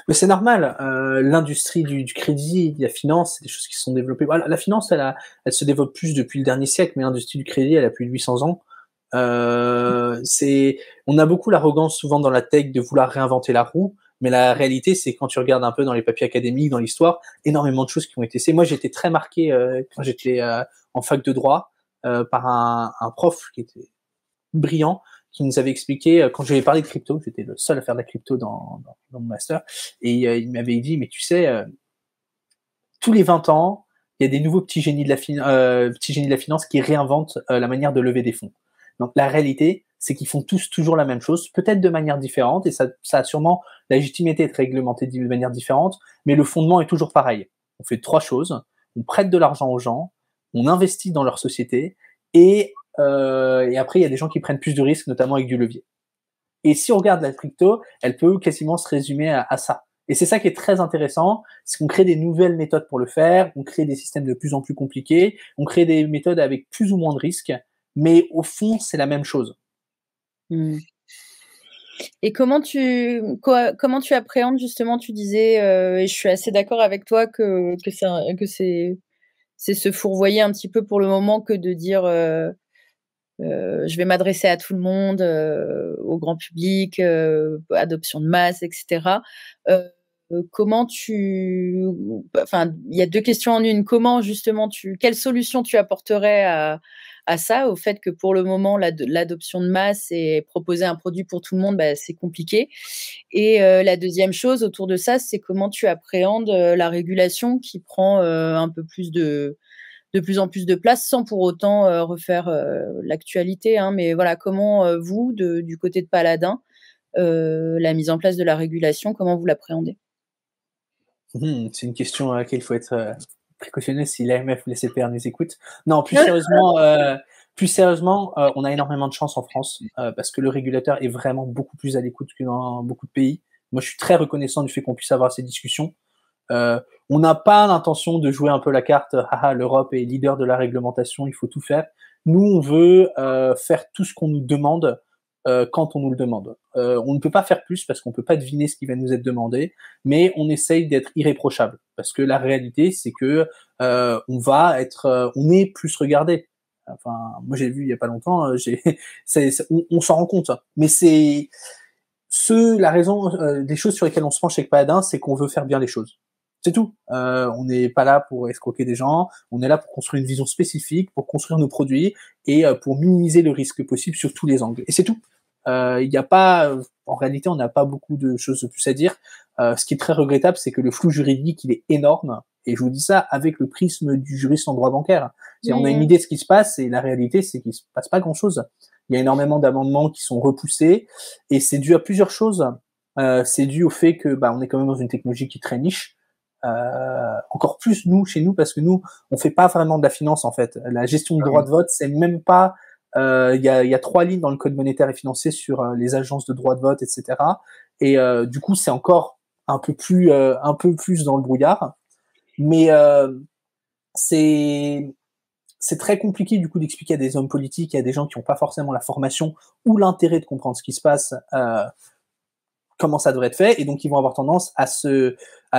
Mais c'est normal. L'industrie du crédit, de la finance, c'est des choses qui se sont développées. Voilà, la finance, elle se développe plus depuis le dernier siècle, mais l'industrie du crédit, elle a plus de 800 ans. On a beaucoup l'arrogance souvent dans la tech de vouloir réinventer la roue, mais la réalité, c'est quand tu regardes un peu dans les papiers académiques, dans l'histoire, énormément de choses qui ont été essayées. Moi, j'étais très marqué quand j'étais en fac de droit par un prof qui était brillant, qui nous avait expliqué, quand je lui avais parlé de crypto, j'étais le seul à faire de la crypto dans mon master, et il m'avait dit, mais tu sais, tous les 20 ans, il y a des nouveaux petits génies de la finance qui réinventent la manière de lever des fonds. Donc la réalité, c'est qu'ils font tous toujours la même chose, peut-être de manière différente, et ça a sûrement la légitimité d'être réglementé de manière différente, mais le fondement est toujours pareil. On fait 3 choses, on prête de l'argent aux gens, on investit dans leur société, et après, il y a des gens qui prennent plus de risques, notamment avec du levier. Et si on regarde la crypto, elle peut quasiment se résumer à ça. Et c'est ça qui est très intéressant, c'est qu'on crée des nouvelles méthodes pour le faire, on crée des systèmes de plus en plus compliqués, on crée des méthodes avec plus ou moins de risques, mais au fond, c'est la même chose. Et comment tu appréhendes justement, tu disais, et je suis assez d'accord avec toi que c'est se fourvoyer un petit peu pour le moment que de dire je vais m'adresser à tout le monde, au grand public, adoption de masse, etc. Comment enfin, il y a 2 questions en une. Comment justement quelle solution tu apporterais à ça, au fait que pour le moment, l'adoption de masse et proposer un produit pour tout le monde, bah, c'est compliqué. Et la deuxième chose autour de ça, c'est comment tu appréhendes la régulation qui prend un peu plus de plus en plus de place, sans pour autant refaire l'actualité, hein, mais voilà, comment vous, du côté de Paladin, la mise en place de la régulation, comment vous l'appréhendez? C'est une question à laquelle il faut être précautionneux si l'AMF ou les CPR nous écoutent. Non, plus sérieusement, on a énormément de chance en France parce que le régulateur est vraiment beaucoup plus à l'écoute que dans beaucoup de pays. Moi, je suis très reconnaissant du fait qu'on puisse avoir ces discussions. On n'a pas l'intention de jouer un peu la carte l'Europe est leader de la réglementation, il faut tout faire. Nous, on veut faire tout ce qu'on nous demande quand on nous le demande. On ne peut pas faire plus parce qu'on peut pas deviner ce qui va nous être demandé, mais on essaye d'être irréprochable parce que la réalité, c'est que on est plus regardé. Enfin, moi j'ai vu il y a pas longtemps, on s'en rend compte, mais c'est la raison des choses sur lesquelles on se penche avec Paladin, c'est qu'on veut faire bien les choses. C'est tout. On n'est pas là pour escroquer des gens. On est là pour construire une vision spécifique, pour construire nos produits et pour minimiser le risque possible sur tous les angles. Et c'est tout. Il n'y a pas, en réalité, on n'a pas beaucoup de choses de plus à dire. Ce qui est très regrettable, c'est que le flou juridique, il est énorme. Et je vous dis ça avec le prisme du juriste en droit bancaire. On a une idée de ce qui se passe et la réalité, c'est qu'il se passe pas grand-chose. Il y a énormément d'amendements qui sont repoussés et c'est dû à plusieurs choses. c'est dû au fait que on est quand même dans une technologie qui est très niche. Encore plus chez nous, parce que nous, on fait pas vraiment de la finance en fait. La gestion de droits de vote, c'est même pas. Il y a 3 lignes dans le code monétaire et financier sur les agences de droits de vote, etc. Et du coup, c'est encore un peu plus dans le brouillard. Mais c'est très compliqué du coup d'expliquer à des hommes politiques et à des gens qui n'ont pas forcément la formation ou l'intérêt de comprendre ce qui se passe. Comment ça devrait être fait, et donc ils vont avoir tendance à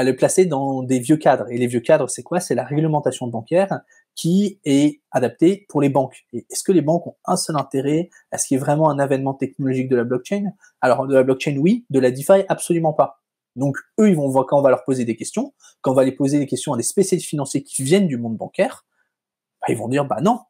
le placer dans des vieux cadres. Et les vieux cadres, c'est quoi? C'est la réglementation bancaire qui est adaptée pour les banques. Et est-ce que les banques ont un seul intérêt à ce qu'il y ait vraiment un avènement technologique de la blockchain? Alors de la blockchain, oui, de la DeFi, absolument pas. Donc eux, ils vont voir quand on va leur poser des questions, quand on va les poser des questions à des spécialistes financiers qui viennent du monde bancaire, ils vont dire non,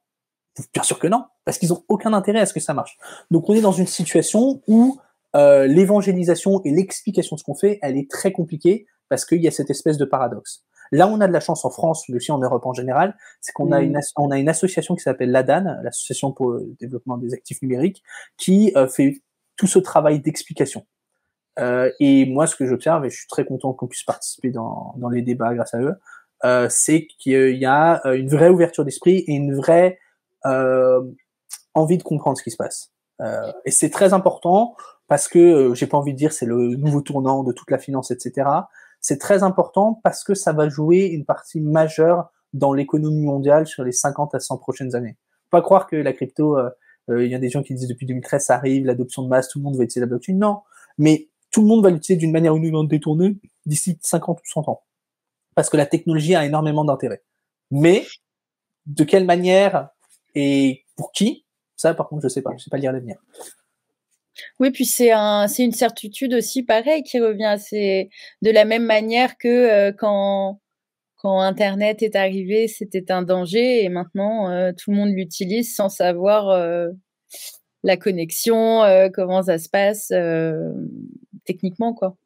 bien sûr que non, parce qu'ils ont aucun intérêt à ce que ça marche. Donc on est dans une situation où l'évangélisation et l'explication de ce qu'on fait, elle est très compliquée parce qu'il y a cette espèce de paradoxe. Là, on a de la chance en France, mais aussi en Europe en général, c'est qu'on a une association qui s'appelle l'ADAN, l'Association pour le développement des actifs numériques, qui fait tout ce travail d'explication. Et moi, ce que j'observe, et je suis très content qu'on puisse participer dans les débats grâce à eux, c'est qu'il y a une vraie ouverture d'esprit et une vraie envie de comprendre ce qui se passe. Et c'est très important parce que j'ai pas envie de dire c'est le nouveau tournant de toute la finance, etc. C'est très important parce que ça va jouer une partie majeure dans l'économie mondiale sur les 50 à 100 prochaines années. Faut pas croire que la crypto, il y a des gens qui disent depuis 2013 ça arrive, l'adoption de masse, tout le monde va utiliser la blockchain. Non, mais tout le monde va l'utiliser d'une manière ou d'une autre détournée d'ici 50 ou 100 ans. Parce que la technologie a énormément d'intérêt. Mais de quelle manière et pour qui? Ça, par contre, je sais pas lire l'avenir. Oui, puis c'est une certitude aussi pareil qui revient assez de la même manière que quand Internet est arrivé, c'était un danger et maintenant tout le monde l'utilise sans savoir la connexion, comment ça se passe techniquement, quoi.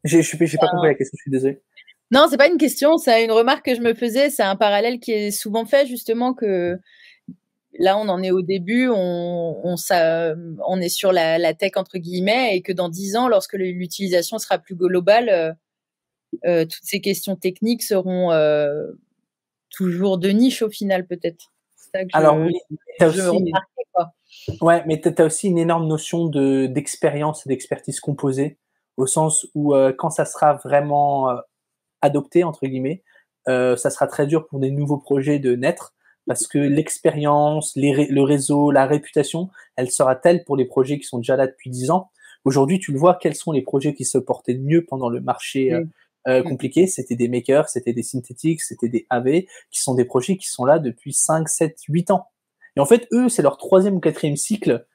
J'ai pas compris la question, je suis désolé. Non, c'est pas une question, c'est une remarque que je me faisais, c'est un parallèle qui est souvent fait justement que là, on en est au début, on est sur la tech entre guillemets, et que dans 10 ans, lorsque l'utilisation sera plus globale, toutes ces questions techniques seront toujours de niche au final, peut-être. C'est ça que alors oui, remarquais, quoi. Ouais, mais t'as aussi une énorme notion d'expérience et d'expertise composée, au sens où quand ça sera vraiment adopté entre guillemets, ça sera très dur pour des nouveaux projets de naître. Parce que l'expérience, le réseau, la réputation, elle sera telle pour les projets qui sont déjà là depuis 10 ans. Aujourd'hui, tu le vois, quels sont les projets qui se portaient le mieux pendant le marché compliqué? C'était des makers, c'était des synthétiques, c'était des AV, qui sont des projets qui sont là depuis 5, 7, 8 ans. Et en fait, eux, c'est leur 3e ou 4e cycle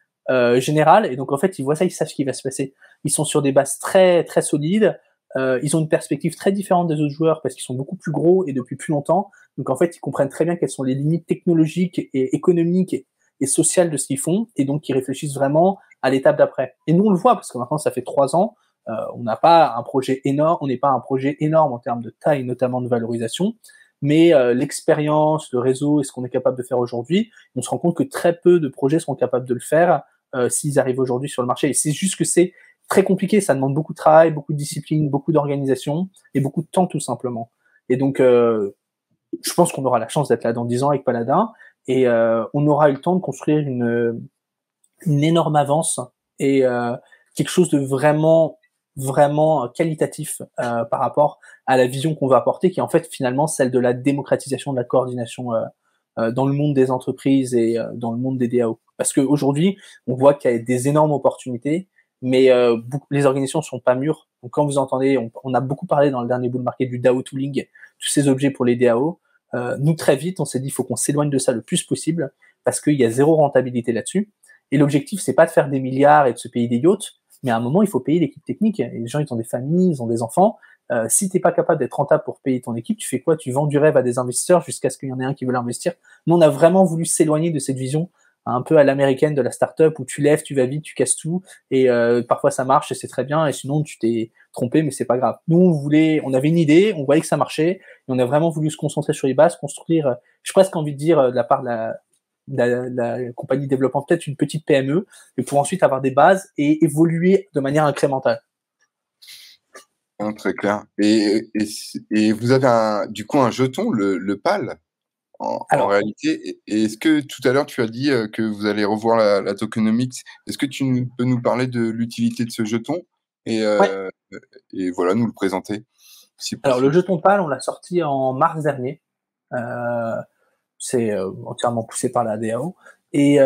général. Et donc, en fait, ils voient ça, ils savent ce qui va se passer. Ils sont sur des bases très, très solides. Ils ont une perspective très différente des autres joueurs parce qu'ils sont beaucoup plus gros et depuis plus longtemps. Donc en fait, ils comprennent très bien quelles sont les limites technologiques et économiques et sociales de ce qu'ils font, et donc ils réfléchissent vraiment à l'étape d'après. Et nous, on le voit parce que maintenant, ça fait 3 ans. On n'a pas un projet énorme, on n'est pas un projet énorme en termes de taille, notamment de valorisation, mais l'expérience, le réseau et ce qu'on est capable de faire aujourd'hui, on se rend compte que très peu de projets seront capables de le faire s'ils arrivent aujourd'hui sur le marché. Et c'est juste que c'est très compliqué, ça demande beaucoup de travail, beaucoup de discipline, beaucoup d'organisation et beaucoup de temps tout simplement. Et donc, je pense qu'on aura la chance d'être là dans 10 ans avec Paladin et on aura eu le temps de construire une énorme avance et quelque chose de vraiment qualitatif par rapport à la vision qu'on va apporter, qui est en fait finalement celle de la démocratisation de la coordination dans le monde des entreprises et dans le monde des DAO. Parce qu'aujourd'hui, on voit qu'il y a des énormes opportunités, mais les organisations sont pas mûres. Donc quand vous entendez, on a beaucoup parlé dans le dernier bull market du DAO tooling, tous ces objets pour les DAO, nous très vite on s'est dit il faut qu'on s'éloigne de ça le plus possible parce qu'il y a zéro rentabilité là-dessus. Et l'objectif c'est pas de faire des milliards et de se payer des yachts, mais à un moment il faut payer l'équipe technique. Et les gens ils ont des familles, ils ont des enfants. Si t'es pas capable d'être rentable pour payer ton équipe, tu fais quoi? Tu vends du rêve à des investisseurs jusqu'à ce qu'il y en ait un qui veut l'investir. Nous on a vraiment voulu s'éloigner de cette vision un peu à l'américaine de la startup où tu lèves, tu vas vite, tu casses tout et parfois ça marche et c'est très bien et sinon tu t'es trompé mais c'est pas grave. Nous on avait une idée, on voyait que ça marchait et on a vraiment voulu se concentrer sur les bases, construire, j'ai presque envie de dire de la part de la compagnie développant peut-être une petite PME, et pour ensuite avoir des bases et évoluer de manière incrémentale. Très clair. Et vous avez du coup un jeton, le PAL, en réalité. Et est-ce que tout à l'heure tu as dit que vous allez revoir la tokenomics? Est-ce que tu peux nous parler de l'utilité de ce jeton et, et voilà, nous le présenter si Alors le possible. jeton PAL, on l'a sorti en mars dernier. C'est entièrement poussé par la DAO. Et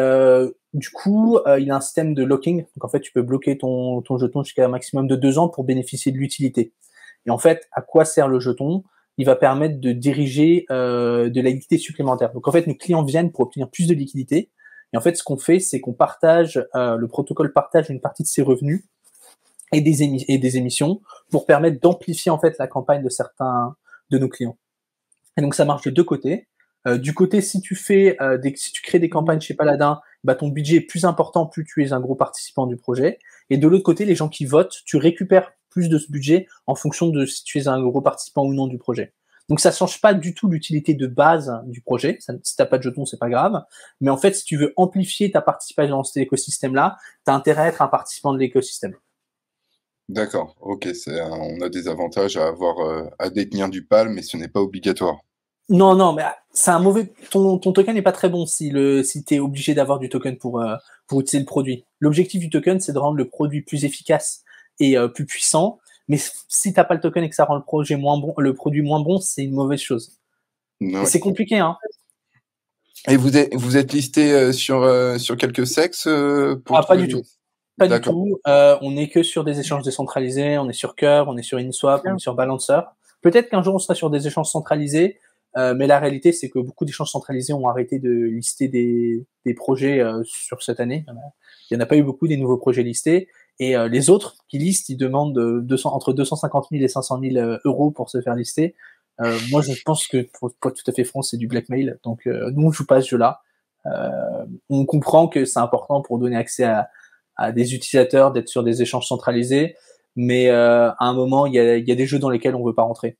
du coup, il a un système de locking. Donc en fait, tu peux bloquer ton jeton jusqu'à un maximum de 2 ans pour bénéficier de l'utilité. Et en fait, à quoi sert le jeton? Il va permettre de diriger de la liquidité supplémentaire. Donc en fait, nos clients viennent pour obtenir plus de liquidité. Et en fait, ce qu'on fait, c'est qu'on partage, le protocole partage une partie de ses revenus et des émissions pour permettre d'amplifier en fait la campagne de certains de nos clients. Et donc ça marche de deux côtés. Du côté, si tu crées des campagnes chez Paladin, bah ton budget est plus important plus tu es un gros participant du projet. Et de l'autre côté, les gens qui votent, tu récupères plus de ce budget en fonction de si tu es un gros participant ou non du projet. Donc ça change pas du tout l'utilité de base du projet. Si t'as pas de jetons, c'est pas grave. Mais en fait, si tu veux amplifier ta participation dans cet écosystème-là, t'as intérêt à être un participant de l'écosystème. D'accord, ok, on a des avantages à avoir, à détenir du PAL, mais ce n'est pas obligatoire. Non, mais c'est un mauvais. Ton token n'est pas très bon si t'es obligé d'avoir du token pour utiliser le produit. L'objectif du token, c'est de rendre le produit plus efficace et plus puissant. Mais si t'as pas le token et que ça rend le produit moins bon, c'est une mauvaise chose. Ouais. C'est compliqué, hein. Et vous êtes listé sur quelques sexes pour Pas du tout. Pas du D'accord. tout. On est que sur des échanges décentralisés. On est sur Curve, on est sur InSwap, on est sur Balancer. Peut-être qu'un jour on sera sur des échanges centralisés. Mais la réalité, c'est que beaucoup d'échanges centralisés ont arrêté de lister des projets sur cette année. Il n'y en a pas eu beaucoup des nouveaux projets listés. Et les autres qui listent, ils demandent entre 250 000 et 500 000 euros pour se faire lister. Moi, je pense que, pour être tout à fait franc, c'est du blackmail. Donc, nous, on joue pas ce jeu-là. On comprend que c'est important pour donner accès à des utilisateurs d'être sur des échanges centralisés. Mais à un moment, il y a des jeux dans lesquels on veut pas rentrer.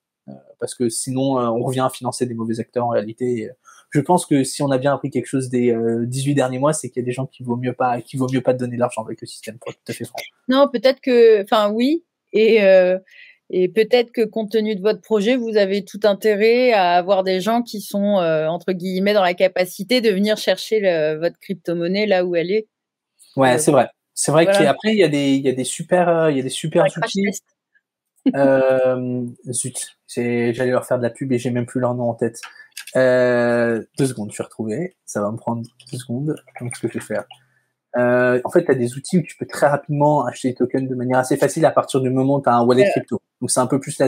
Parce que sinon, on revient à financer des mauvais acteurs en réalité. Je pense que si on a bien appris quelque chose des 18 derniers mois, c'est qu'il y a des gens qui vaut mieux pas te donner de l'argent avec le système, pour être tout à fait franc. Non, peut-être que, enfin oui, et peut-être que compte tenu de votre projet, vous avez tout intérêt à avoir des gens qui sont entre guillemets dans la capacité de venir chercher votre crypto-monnaie là où elle est. Ouais, c'est vrai. C'est vrai voilà. qu'après il y a des super outils. Zut, j'allais leur faire de la pub et j'ai même plus leur nom en tête. 2 secondes, je vais retrouver. Ça va me prendre 2 secondes. Donc, ce que je vais faire. En fait, tu as des outils où tu peux très rapidement acheter des tokens de manière assez facile à partir du moment où tu as un wallet crypto. Donc, c'est un peu plus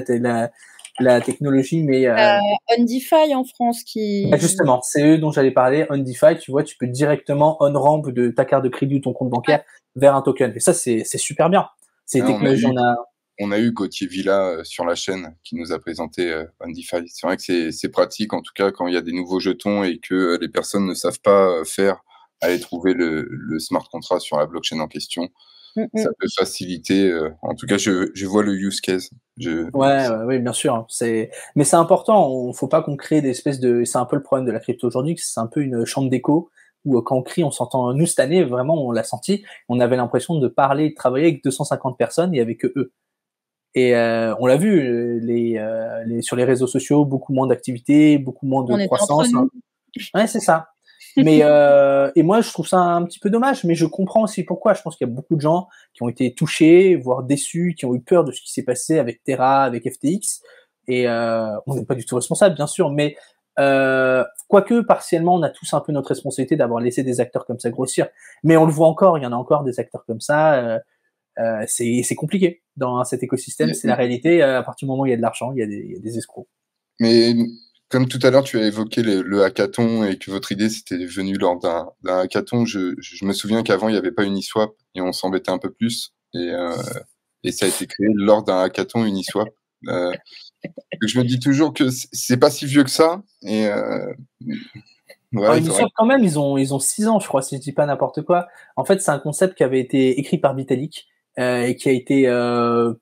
la technologie, mais... OnDeFi en France qui... Bah justement, c'est eux dont j'allais parler. OnDeFi, tu vois, tu peux directement on-ramp de ta carte de crédit ou ton compte bancaire vers un token. Et ça, c'est super bien. C'est une technologie, on a eu Gauthier Villa sur la chaîne qui nous a présenté OnDeFi. C'est vrai que c'est pratique, en tout cas, quand il y a des nouveaux jetons et que les personnes ne savent pas faire, aller trouver le smart contract sur la blockchain en question. Ça peut faciliter. En tout cas, je vois le use case. Oui, bien sûr. Mais c'est important. Faut pas qu'on crée des espèces de. C'est un peu le problème de la crypto aujourd'hui, c'est un peu une chambre d'écho où quand on crie, on s'entend. Nous cette année, vraiment, on l'a senti. On avait l'impression de parler, de travailler avec 250 personnes et avec eux. Et on l'a vu, sur les réseaux sociaux, beaucoup moins d'activités, beaucoup moins de croissance. Ouais, c'est ça. Mais et moi, je trouve ça un petit peu dommage, mais je comprends aussi pourquoi. Je pense qu'il y a beaucoup de gens qui ont été touchés, voire déçus, qui ont eu peur de ce qui s'est passé avec Terra, avec FTX. Et on n'est pas du tout responsable, bien sûr, mais quoique partiellement, on a tous un peu notre responsabilité d'avoir laissé des acteurs comme ça grossir. Mais on le voit encore, il y en a encore des acteurs comme ça. C'est compliqué dans cet écosystème, c'est la réalité. À partir du moment où il y a de l'argent, il y a des escrocs. Mais comme tout à l'heure, tu as évoqué le hackathon et que votre idée c'était venu lors d'un hackathon. Je me souviens qu'avant il n'y avait pas Uniswap et on s'embêtait un peu plus et ça a été créé lors d'un hackathon Uniswap. Je me dis toujours que c'est pas si vieux que ça et ouais, Uniswap quand même, ils ont 6 ans, je crois, si je dis pas n'importe quoi. En fait, c'est un concept qui avait été écrit par Vitalik et qui a été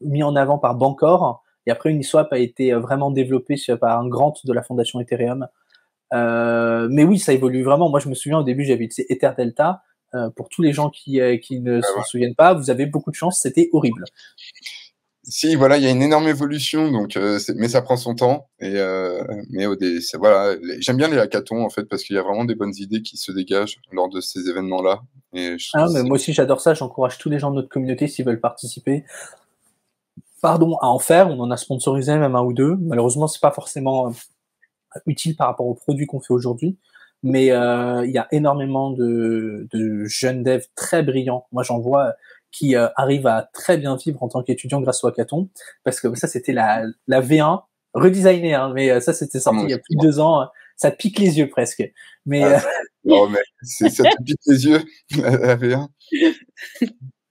mis en avant par Bancor. Et après, Uniswap a été vraiment développé par un grant de la fondation Ethereum. Mais oui, ça évolue vraiment. Moi, je me souviens au début, j'avais utilisé Ether Delta. Pour tous les gens qui ne s'en souviennent pas, vous avez beaucoup de chance, c'était horrible. Si, voilà, il y a une énorme évolution, donc mais ça prend son temps. Mais voilà, j'aime bien les hackathons en fait parce qu'il y a vraiment des bonnes idées qui se dégagent lors de ces événements-là. Mais moi aussi, j'adore ça. J'encourage tous les gens de notre communauté s'ils veulent participer. À en faire. On en a sponsorisé même un ou deux. Malheureusement, c'est pas forcément utile par rapport aux produits qu'on fait aujourd'hui. Mais il y a énormément de jeunes devs très brillants. Moi, j'en vois qui arrivent à très bien vivre en tant qu'étudiant grâce au hackathon, parce que ça, c'était la V1 redesignée, hein, mais ça, c'était sorti il y a plus de 2 ans. Ça pique les yeux presque. Mais non, mais ça te pique les yeux, la V1.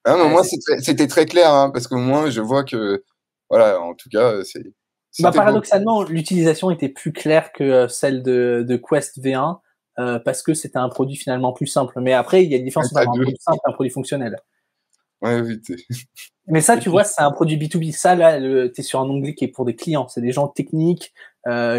Ah, mais moi, c'était très clair, hein, parce qu'au moins, je vois que, voilà, en tout cas, paradoxalement, l'utilisation était plus claire que celle de Quest V1, parce que c'était un produit finalement plus simple. Mais après, il y a une différence entre un produit simple et un produit fonctionnel. Ouais, oui. Mais ça, tu vois, c'est un produit B2B. Ça, là, t'es sur un onglet qui est pour des clients. C'est des gens techniques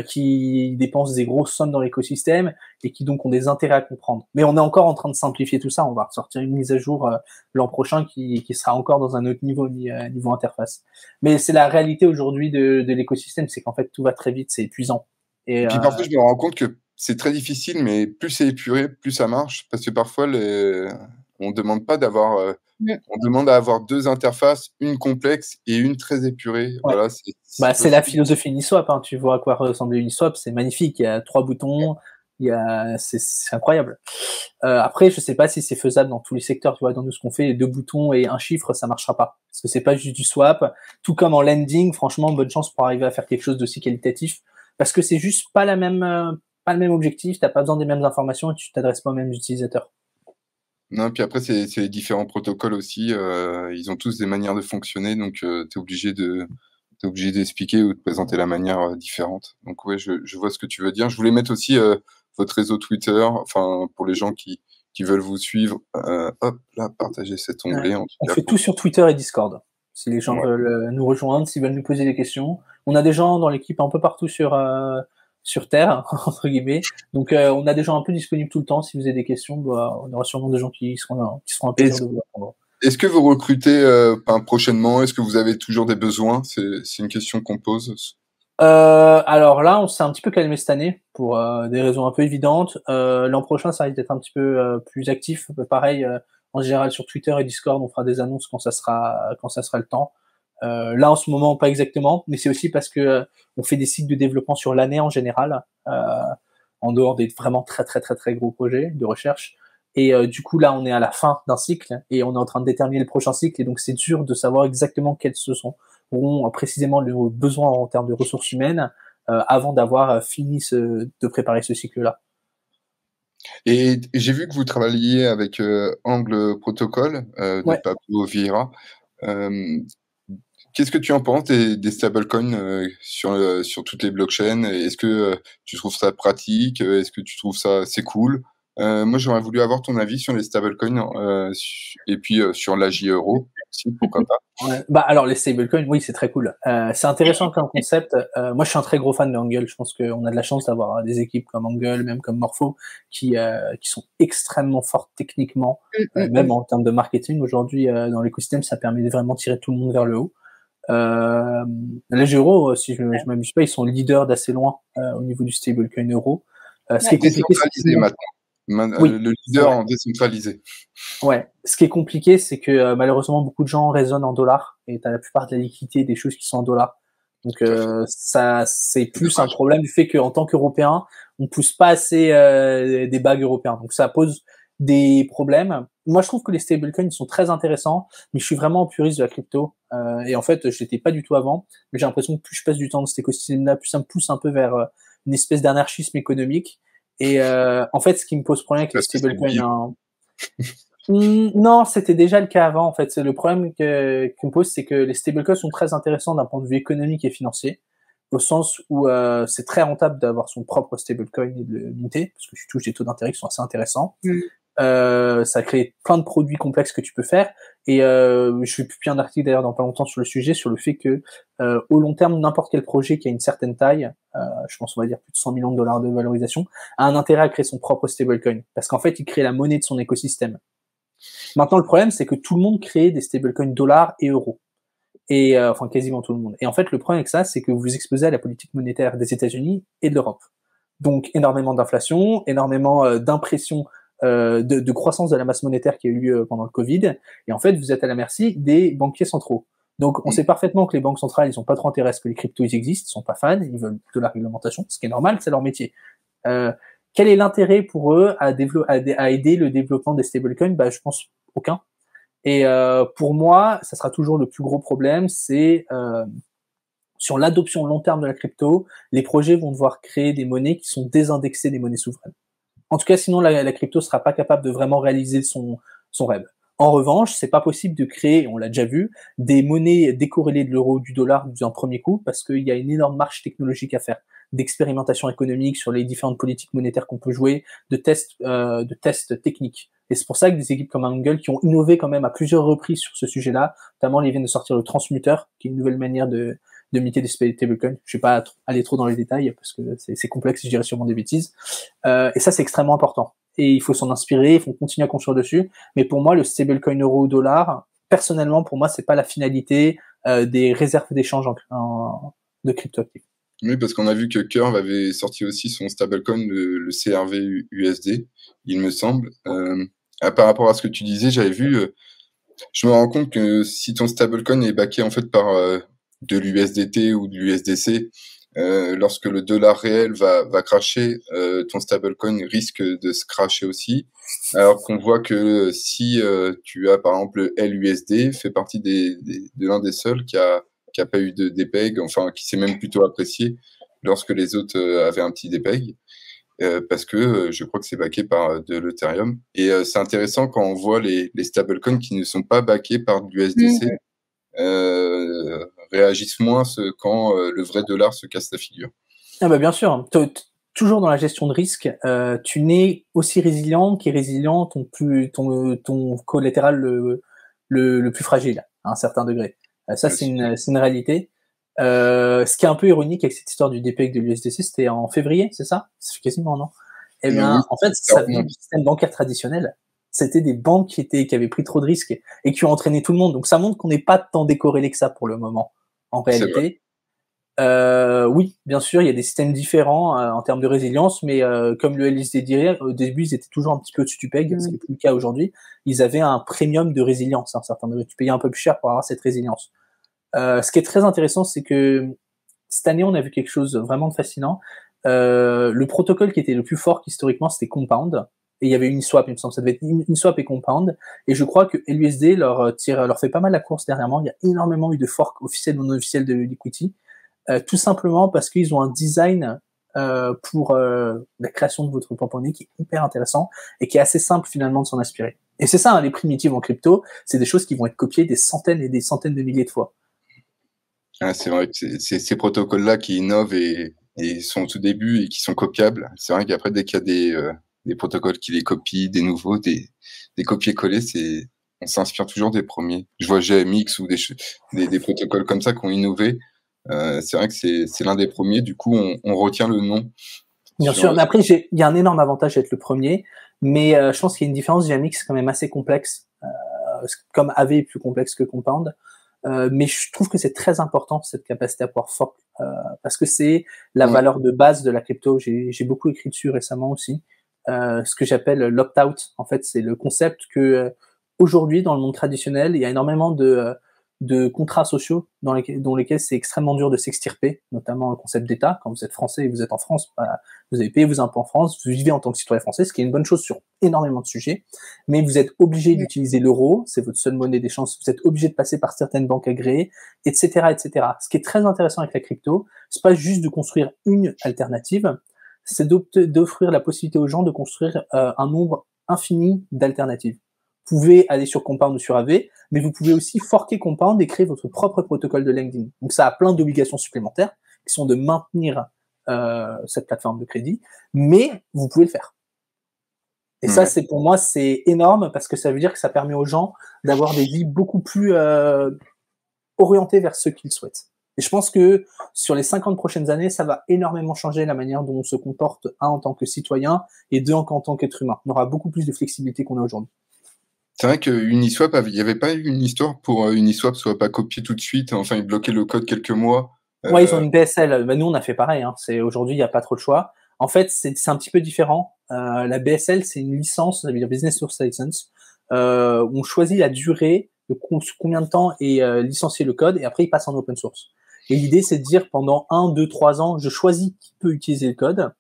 qui dépensent des grosses sommes dans l'écosystème et qui donc ont des intérêts à comprendre. Mais on est encore en train de simplifier tout ça. On va sortir une mise à jour l'an prochain qui sera encore dans un autre niveau interface. Mais c'est la réalité aujourd'hui de l'écosystème, c'est qu'en fait tout va très vite, c'est épuisant. Et puis parfois, je me rends compte que c'est très difficile, mais plus c'est épuré, plus ça marche, parce que parfois on demande pas d'avoir on demande à avoir 2 interfaces, une complexe et une très épurée. Ouais. Voilà, c'est la philosophie Uniswap, hein. Tu vois à quoi ressemble Uniswap, c'est magnifique. Il y a 3 boutons, c'est incroyable. Après, je sais pas si c'est faisable dans tous les secteurs. Tu vois, dans tout ce qu'on fait, 2 boutons et un chiffre, ça marchera pas, parce que c'est pas juste du swap. Tout comme en lending, franchement, bonne chance pour arriver à faire quelque chose d'aussi qualitatif, parce que c'est juste pas le même objectif. T'as pas besoin des mêmes informations et tu t'adresses pas aux mêmes utilisateurs. Non, puis après, c'est les différents protocoles aussi. Ils ont tous des manières de fonctionner, donc t'es obligé d'expliquer ou de présenter la manière différente. Donc ouais, je vois ce que tu veux dire. Je voulais mettre aussi votre réseau Twitter, enfin pour les gens qui veulent vous suivre. Hop, là, partager cet onglet. Ouais. On fait tout sur Twitter et Discord. Si les gens veulent nous rejoindre, s'ils veulent nous poser des questions. On a des gens dans l'équipe un peu partout sur Terre, entre guillemets. Donc, on a des gens un peu disponibles tout le temps. Si vous avez des questions, on aura sûrement des gens qui seront un plaisir de vous répondre. Est-ce que vous recrutez prochainement? Est-ce que vous avez toujours des besoins? C'est une question qu'on pose. Alors là, on s'est un petit peu calmé cette année pour des raisons un peu évidentes. L'an prochain, ça risque d'être un petit peu plus actif. Pareil, en général sur Twitter et Discord, on fera des annonces quand ça sera le temps. Là, en ce moment, pas exactement, mais c'est aussi parce que on fait des cycles de développement sur l'année en général, en dehors des vraiment très très très très gros projets de recherche. Et du coup, là, on est à la fin d'un cycle et on est en train de déterminer le prochain cycle. Et donc, c'est dur de savoir exactement quels seront précisément les besoins en termes de ressources humaines avant d'avoir fini de préparer ce cycle-là. Et j'ai vu que vous travailliez avec Angle Protocol de Pablo Vieira. Qu'est-ce que tu en penses des stablecoins sur toutes les blockchains? Est-ce que tu trouves ça pratique? Est-ce que tu trouves ça c'est cool? Moi, j'aurais voulu avoir ton avis sur les stablecoins et puis sur l'AJ Euro aussi, pourquoi pas. Ouais. Alors les stablecoins, oui, c'est très cool. C'est intéressant comme concept. Moi, je suis un très gros fan de Angle. Je pense qu'on a de la chance d'avoir des équipes comme Angle, même comme Morpho, qui sont extrêmement fortes techniquement, même en termes de marketing. Aujourd'hui, dans l'écosystème, ça permet de vraiment tirer tout le monde vers le haut. Les euros, si je m'abuse pas, ils sont leaders d'assez loin au niveau du stablecoin euro. Ce qui est compliqué maintenant. Le leader en décentralisé. Ouais. Ce qui est compliqué, c'est que malheureusement beaucoup de gens raisonnent en dollars et t'as la plupart de la liquidité des choses qui sont en dollars. Donc ça, c'est plus un problème du fait qu'en tant qu'Européen, on pousse pas assez des bagues européens. Donc ça pose des problèmes. Moi, je trouve que les stablecoins sont très intéressants, mais je suis vraiment puriste de la crypto. Et en fait, je l'étais pas du tout avant, mais j'ai l'impression que plus je passe du temps dans cet écosystème-là, plus ça me pousse un peu vers une espèce d'anarchisme économique. Et en fait, ce qui me pose problème avec les stablecoins, non, c'était déjà le cas avant. En fait, c'est le problème qu'on me pose, c'est que les stablecoins sont très intéressants d'un point de vue économique et financier, au sens où c'est très rentable d'avoir son propre stablecoin et de le monter, parce que tu touches des taux d'intérêt qui sont assez intéressants. Ça crée plein de produits complexes que tu peux faire. Et je vais publier un article d'ailleurs dans pas longtemps sur le sujet, sur le fait que au long terme, n'importe quel projet qui a une certaine taille, je pense on va dire plus de 100 millions de dollars de valorisation, a un intérêt à créer son propre stablecoin. Parce qu'en fait, il crée la monnaie de son écosystème. Maintenant, le problème, c'est que tout le monde crée des stablecoins dollars et euros. Et enfin quasiment tout le monde. Et en fait, le problème avec ça, c'est que vous vous exposez à la politique monétaire des États-Unis et de l'Europe. Donc énormément d'inflation, énormément d'impression de croissance de la masse monétaire qui a eu lieu pendant le Covid. Et en fait, vous êtes à la merci des banquiers centraux. Donc on sait parfaitement que les banques centrales, ils ont pas trop intérêt à ce que les cryptos ils existent, ils sont pas fans, ils veulent de la réglementation, ce qui est normal, c'est leur métier. Quel est l'intérêt pour eux à aider le développement des stablecoins? Bah, je pense aucun. Et pour moi, ça sera toujours le plus gros problème, c'est sur l'adoption long terme de la crypto, les projets vont devoir créer des monnaies qui sont désindexées des monnaies souveraines. En tout cas, sinon la crypto sera pas capable de vraiment réaliser son rêve. En revanche, c'est pas possible de créer, on l'a déjà vu, des monnaies décorrélées de l'euro ou du dollar d'un premier coup, parce qu'il y a une énorme marche technologique à faire, d'expérimentation économique sur les différentes politiques monétaires qu'on peut jouer, de tests techniques. Et c'est pour ça que des équipes comme Angle qui ont innové quand même à plusieurs reprises sur ce sujet-là, notamment ils viennent de sortir le transmuteur, qui est une nouvelle manière de miter des stablecoins. Je vais pas aller trop dans les détails parce que c'est complexe, je dirais sûrement des bêtises. Et ça, c'est extrêmement important. Et il faut s'en inspirer, il faut continuer à construire dessus. Mais pour moi, le stablecoin euro-dollar, personnellement, pour moi, c'est pas la finalité des réserves d'échange de cryptoactifs. Oui, parce qu'on a vu que Curve avait sorti aussi son stablecoin, le CRV USD, il me semble. Par rapport à ce que tu disais, j'avais vu, je me rends compte que si ton stablecoin est backé en fait par de l'USDT ou de l'USDC, lorsque le dollar réel va crasher, ton stablecoin risque de se crasher aussi. Alors qu'on voit que si tu as par exemple LUSD, fait partie de l'un des seuls qui a pas eu de dépeg, enfin qui s'est même plutôt apprécié lorsque les autres avaient un petit dépeg. Parce que je crois que c'est backé par de l'Ethereum. Et c'est intéressant quand on voit les stablecoins qui ne sont pas backés par de l'USDC réagissent moins quand le vrai dollar se casse la figure. Ah bah bien sûr, toujours dans la gestion de risque, tu n'es aussi résilient qu'est résilient ton collatéral le plus fragile à un certain degré. Ça c'est une réalité. Ce qui est un peu ironique avec cette histoire du dépeg de l'USDC, c'était en février, c'est ça? C'est quasiment non. Eh bien, oui, en fait, ça venait du système bancaire traditionnel. C'était des banques qui avaient pris trop de risques et qui ont entraîné tout le monde. Donc ça montre qu'on n'est pas tant décorrélé que ça pour le moment. En réalité, oui, bien sûr, il y a des systèmes différents en termes de résilience, mais comme le LSD dirait, au début, ils étaient toujours un petit peu au-dessus du PEG, ce qui n'est plus le cas aujourd'hui. Ils avaient un premium de résilience, un certain degré. Tu payais un peu plus cher pour avoir cette résilience. Ce qui est très intéressant, c'est que cette année, on a vu quelque chose vraiment de fascinant. Le protocole qui était le plus fort historiquement, c'était Compound. Et il y avait Uniswap, il me semble, ça devait être Uniswap et Compound. Et je crois que LUSD leur fait pas mal la course dernièrement. Il y a énormément eu de forks officiels ou non officiels de Liquidity. Tout simplement parce qu'ils ont un design pour la création de votre propre monnaie qui est hyper intéressant et qui est assez simple finalement de s'en inspirer. Et c'est ça, hein, les primitives en crypto, c'est des choses qui vont être copiées des centaines et des centaines de milliers de fois. Ah, c'est vrai que c'est ces protocoles-là qui innovent et sont au tout début et qui sont copiables. C'est vrai qu'après, dès qu'il y a des protocoles qui les copient, des nouveaux, des copier-coller, on s'inspire toujours des premiers. Je vois GMX ou des protocoles comme ça qui ont innové. C'est vrai que c'est l'un des premiers. Du coup, on retient le nom. Bien sûr, mais après, il y a un énorme avantage d'être le premier, mais je pense qu'il y a une différence. GMX quand même assez complexe, comme AV est plus complexe que Compound. Mais je trouve que c'est très important cette capacité à pouvoir fork parce que c'est la valeur de base de la crypto. J'ai beaucoup écrit dessus récemment aussi. Ce que j'appelle l'opt-out. En fait, c'est le concept que aujourd'hui dans le monde traditionnel, il y a énormément de contrats sociaux dans lesquels c'est extrêmement dur de s'extirper, notamment le concept d'État. Quand vous êtes français et vous êtes en France, vous avez payé vos impôts en France, vous vivez en tant que citoyen français, ce qui est une bonne chose sur énormément de sujets, mais vous êtes obligé d'utiliser l'euro, c'est votre seule monnaie d'échange, vous êtes obligé de passer par certaines banques agréées, etc., etc. Ce qui est très intéressant avec la crypto, c'est pas juste de construire une alternative, c'est d'offrir la possibilité aux gens de construire un nombre infini d'alternatives. Vous pouvez aller sur Compound ou sur AV, mais vous pouvez aussi forker Compound et créer votre propre protocole de lending. Donc ça a plein d'obligations supplémentaires qui sont de maintenir cette plateforme de crédit, mais vous pouvez le faire. Et ça, c'est pour moi, c'est énorme parce que ça veut dire que ça permet aux gens d'avoir des vies beaucoup plus orientées vers ce qu'ils souhaitent. Et je pense que sur les 50 prochaines années, ça va énormément changer la manière dont on se comporte, en tant que citoyen et en tant qu'être humain. On aura beaucoup plus de flexibilité qu'on a aujourd'hui. C'est vrai que Uniswap, il n'y avait pas eu une histoire pour Uniswap soit pas copié tout de suite. Enfin, ils bloquaient le code quelques mois. Ouais, ils ont une BSL. Nous, on a fait pareil. Aujourd'hui, il n'y a pas trop de choix. En fait, c'est un petit peu différent. La BSL, c'est une licence, ça veut dire Business Source License. On choisit la durée de combien de temps est licencié le code et après, il passe en open source. Et l'idée, c'est de dire pendant 1, 2, 3 ans, je choisis qui peut utiliser le code.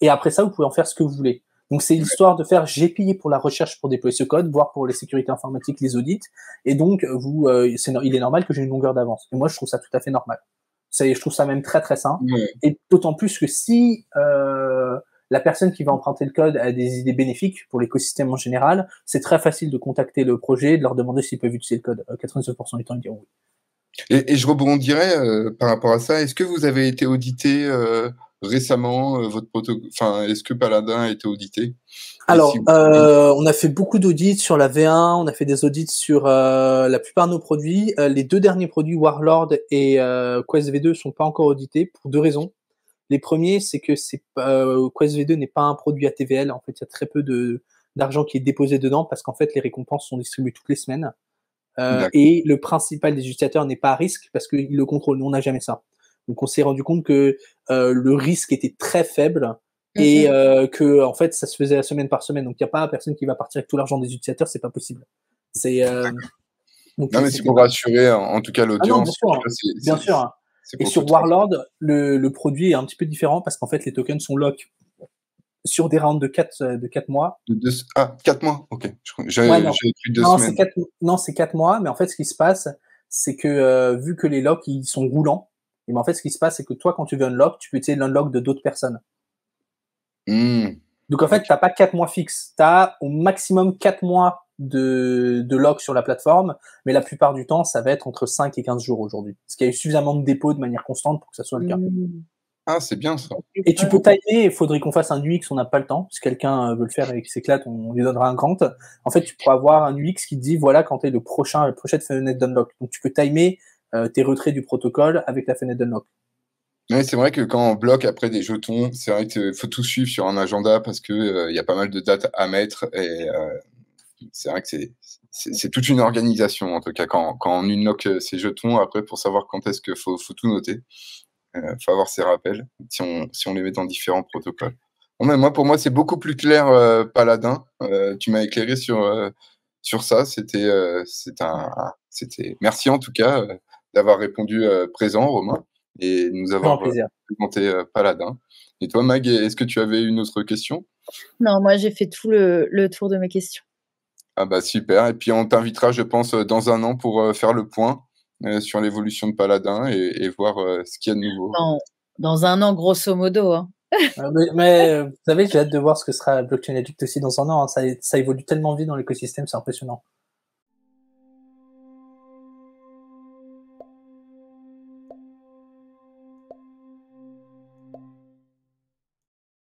Et après ça, vous pouvez en faire ce que vous voulez. Donc, c'est l'histoire de faire, j'ai payé pour la recherche pour déployer ce code, voire pour les sécurités informatiques, les audits. Et donc, il est normal que j'ai une longueur d'avance. Et moi, je trouve ça tout à fait normal. Je trouve ça même très, très sain. Et d'autant plus que si la personne qui va emprunter le code a des idées bénéfiques pour l'écosystème en général, c'est très facile de contacter le projet et de leur demander s'ils peuvent utiliser le code. 99% du temps, ils diront oui. Et je rebondirais par rapport à ça. Est-ce que vous avez été audité récemment enfin, est-ce que Paladin a été audité? Alors, on a fait beaucoup d'audits sur la V1, on a fait des audits sur la plupart de nos produits. Les 2 derniers produits, Warlord et Quest V2, sont pas encore audités pour 2 raisons. Les premiers, c'est que Quest V2 n'est pas un produit ATVL. En fait, il y a très peu d'argent qui est déposé dedans parce qu'en fait, les récompenses sont distribuées toutes les semaines. Et le principal des utilisateurs n'est pas à risque parce qu'il le contrôle. Nous, on n'a jamais ça. Donc, on s'est rendu compte que le risque était très faible et que en fait, ça se faisait semaine par semaine. Donc, il n'y a pas personne qui va partir avec tout l'argent des utilisateurs. C'est pas possible. Donc, non, mais c'est pour rassurer en tout cas l'audience. Ah non, bien sûr. Et sur Warlord, le produit est un petit peu différent parce qu'en fait, les tokens sont lock sur des rounds de 4 mois. 4 mois, ok. J'avais écrit 2 semaines. C'est 4 mois, mais en fait, ce qui se passe, c'est que vu que les locks, ils sont roulants, et ben en fait, ce qui se passe, c'est que toi, quand tu veux unlock, tu peux utiliser l'unlock de d'autres personnes. Donc en fait, t'as pas 4 mois fixes. T'as au maximum 4 mois de lock sur la plateforme, mais la plupart du temps, ça va être entre 5 et 15 jours aujourd'hui. Parce qu'il y a eu suffisamment de dépôts de manière constante pour que ça soit le cas. Ah, c'est bien ça. Et tu peux timer, il faudrait qu'on fasse un UX, on n'a pas le temps. Si quelqu'un veut le faire et qu'il s'éclate, on lui donnera un grant. En fait, tu pourras avoir un UX qui te dit, voilà, quand est la prochaine fenêtre d'unlock. Donc, tu peux timer tes retraits du protocole avec la fenêtre d'unlock. Oui, c'est vrai que quand on bloque après des jetons, c'est vrai qu'il faut tout suivre sur un agenda parce que y a pas mal de dates à mettre et c'est vrai que c'est toute une organisation en tout cas quand on unlock ces jetons après pour savoir quand est-ce qu'il faut tout noter. Faut avoir ses rappels si on les met dans différents protocoles. Bon, mais moi, pour moi, c'est beaucoup plus clair, Paladin. Tu m'as éclairé sur ça. Merci en tout cas d'avoir répondu présent, Romain, et nous avoir présenté Paladin. Et toi, Mag, est-ce que tu avais une autre question? Non, moi j'ai fait tout le tour de mes questions. Ah bah super. Et puis on t'invitera, je pense, dans un an pour faire le point sur l'évolution de Paladin et voir ce qu'il y a de nouveau. Dans un an, grosso modo. Hein. mais vous savez, j'ai hâte de voir ce que sera Blockchain Addict aussi dans un an. Hein. Ça évolue tellement vite dans l'écosystème, c'est impressionnant.